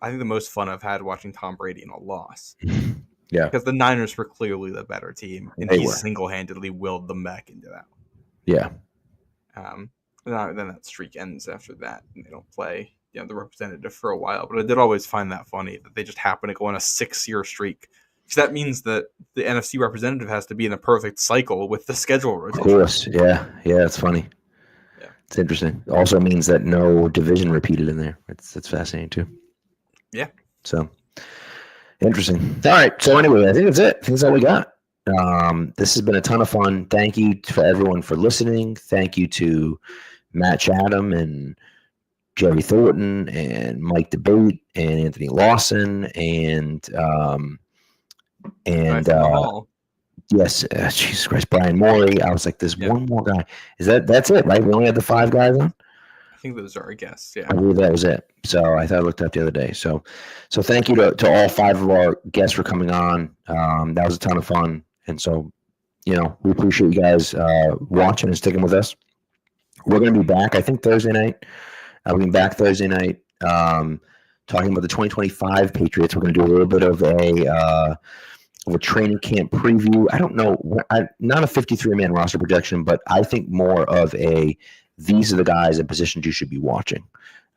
think the most fun I've had watching Tom Brady in a loss. Yeah. Because the Niners were clearly the better team, and he single-handedly willed them back into that. Yeah. Then that streak ends after that, and they don't play the representative for a while. But I did always find that funny that they just happen to go on a 6-year streak. Because that means that the NFC representative has to be in a perfect cycle with the schedule rotation. Of course. Yeah. Yeah, it's funny. Yeah. It's interesting. It also means that no division repeated in there. That's fascinating, too. Yeah. So interesting. All right. So anyway, I think that's it. I think that's all we got. This has been a ton of fun. Thank you for everyone for listening. Thank you to Matt Chatham and Jerry Thornton and Mike DeBate and Anthony Lawson and yes, Jesus Christ, Brian Morey. I was like, there's one more guy. That's it, right? We only had the 5 guys on? I think those are our guests. Yeah, I believe that was it. So I thought I looked up the other day. So thank you to all 5 of our guests for coming on. That was a ton of fun, and so we appreciate you guys watching and sticking with us. We're going to be back, I think, Thursday night. We'll be back Thursday night talking about the 2025 Patriots. We're going to do a little bit of a training camp preview. I don't know, not a 53-man roster projection, but I think more of these are the guys and positions you should be watching.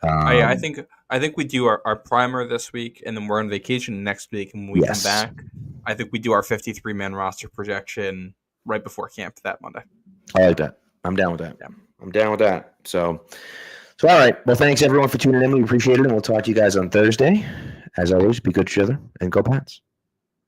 I think we do our primer this week, and then we're on vacation next week. And when we come back, I think we do our 53-man roster projection right before camp that Monday. I like that. I'm down with that. Yeah. I'm down with that. So all right. Well, thanks everyone for tuning in. We appreciate it, and we'll talk to you guys on Thursday. As always, be good to each other and go Pats.